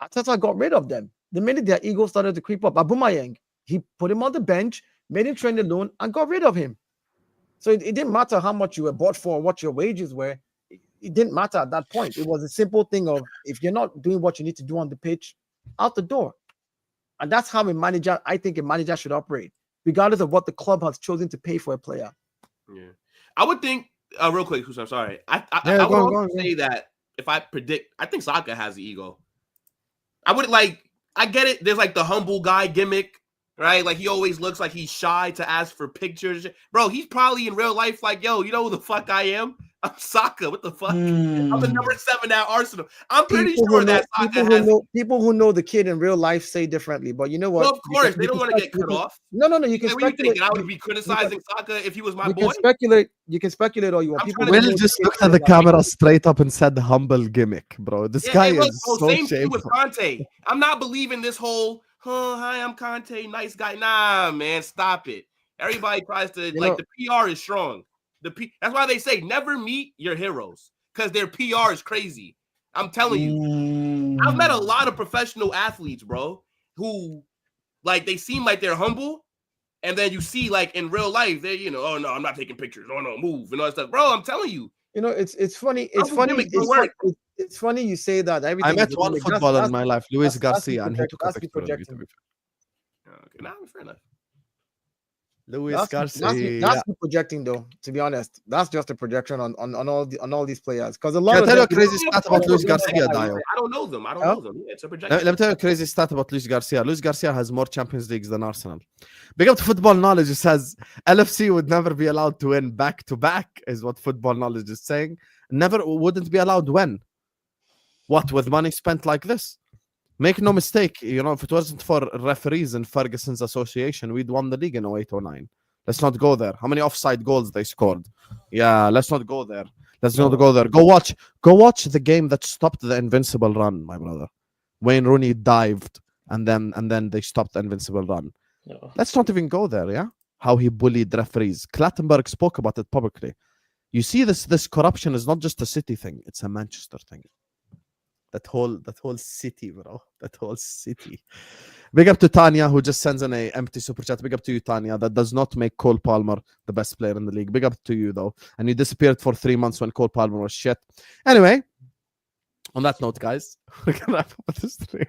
Arteta got rid of them. The minute their ego started to creep up, Aubameyang, he put him on the bench, made him train alone, and got rid of him. So it didn't matter how much you were bought for, what your wages were. It didn't matter at that point. It was a simple thing of if you're not doing what you need to do on the pitch, out the door. And that's how I think a manager should operate, regardless of what the club has chosen to pay for a player. Yeah, I would think real quick. I'm sorry. I go would on, say that if I predict, I think Saka has the ego. I would like. I get it. There's like the humble guy gimmick, right? Like he always looks like he's shy to ask for pictures. Bro, he's probably in real life like, yo, you know who the fuck I am? I'm Saka. What the fuck? I'm the number 7 at Arsenal. I'm pretty sure that Saka has. People who know the kid in real life say differently, but you know what? Well, of course, they don't want to get cut off. No. You can What are you speculate. thinking? I would be criticizing Saka if he was my You boy. can speculate all you want. I'm People trying to who Will know just kid looked in at the real life- camera straight up and said humble gimmick, bro. This guy hey, look, is bro, so same thing with shameful. Conte. I'm not believing this whole, hi, I'm Conte, nice guy. Nah, man, stop it. Everybody tries to, the PR is strong. That's why they say never meet your heroes because their PR is crazy. I'm telling you. I've met a lot of professional athletes, bro, who, like, they seem like they're humble, and then you see, like, in real life, they're, oh, no, I'm not taking pictures. Oh, no, move, and all that stuff. Bro, I'm telling you. It's funny. It's funny you say that. Everything I met one footballer in my life, Luis Garcia, and he took a picture of me. Okay, nah, fair enough. Luis Garcia. That's projecting, though. To be honest, that's just a projection on all these players. Because a lot Can I of tell you a them, crazy stat about Luis Garcia, Dayo? I don't know them. Yeah, it's a projection. Let me tell you a crazy stat about Luis Garcia. Luis Garcia has more Champions Leagues than Arsenal. Big up to Football Knowledge. It says LFC would never be allowed to win back to back, is what Football Knowledge is saying. Wouldn't be allowed when? What, with money spent like this? Make no mistake, if it wasn't for referees in Ferguson's association, we'd won the league in 08-09. Let's not go there. How many offside goals they scored? Yeah, let's not go there. Go watch the game that stopped the invincible run, my brother. Wayne Rooney dived and then they stopped the invincible run. No. Let's not even go there, yeah? How he bullied referees. Clattenburg spoke about it publicly. You see, this corruption is not just a city thing, it's a Manchester thing. That whole city, bro. That whole city. Big up to Tanya, who just sends in a empty super chat. Big up to you, Tanya. That does not make Cole Palmer the best player in the league. Big up to you, though. And you disappeared for 3 months when Cole Palmer was shit. Anyway, on that note, guys, we're gonna wrap up this stream.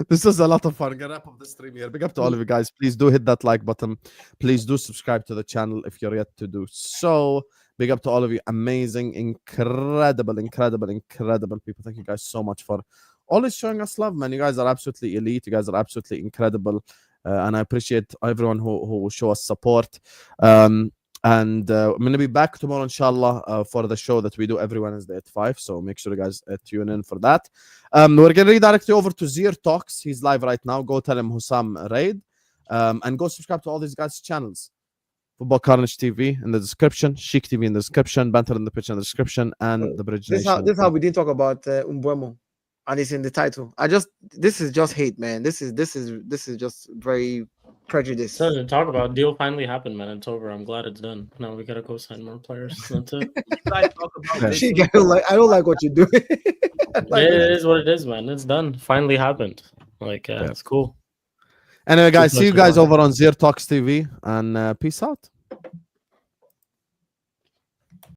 This was a lot of fun. I'm gonna wrap up the stream here. Big up to all of you guys. Please do hit that like button. Please do subscribe to the channel if you're yet to do so. Big up to all of you. Amazing, incredible people. Thank you guys so much for always showing us love, man. You guys are absolutely elite. You guys are absolutely incredible. And I appreciate everyone who show us support. And I'm going to be back tomorrow, inshallah, for the show that we do every Wednesday at 5. So make sure you guys tune in for that. We're going to redirect you over to Zir Talks. He's live right now. Go tell him Hussam raid. And go subscribe to all these guys' channels. Football Carnage TV in the description. Shik TV in the description. Banter in the pitch in the description. And the Bridge Nation. This is how we didn't talk about Mbuemo. And it's in the title. This is just hate, man. This is just very prejudice. So to talk about, deal finally happened, man. It's over. I'm glad it's done. Now we gotta go sign more players. That's it. I don't like what you're doing. It is what it is, man. It's done. Finally happened. Like it's cool. Anyway, guys, see you guys over on Zir Talks TV, and peace out.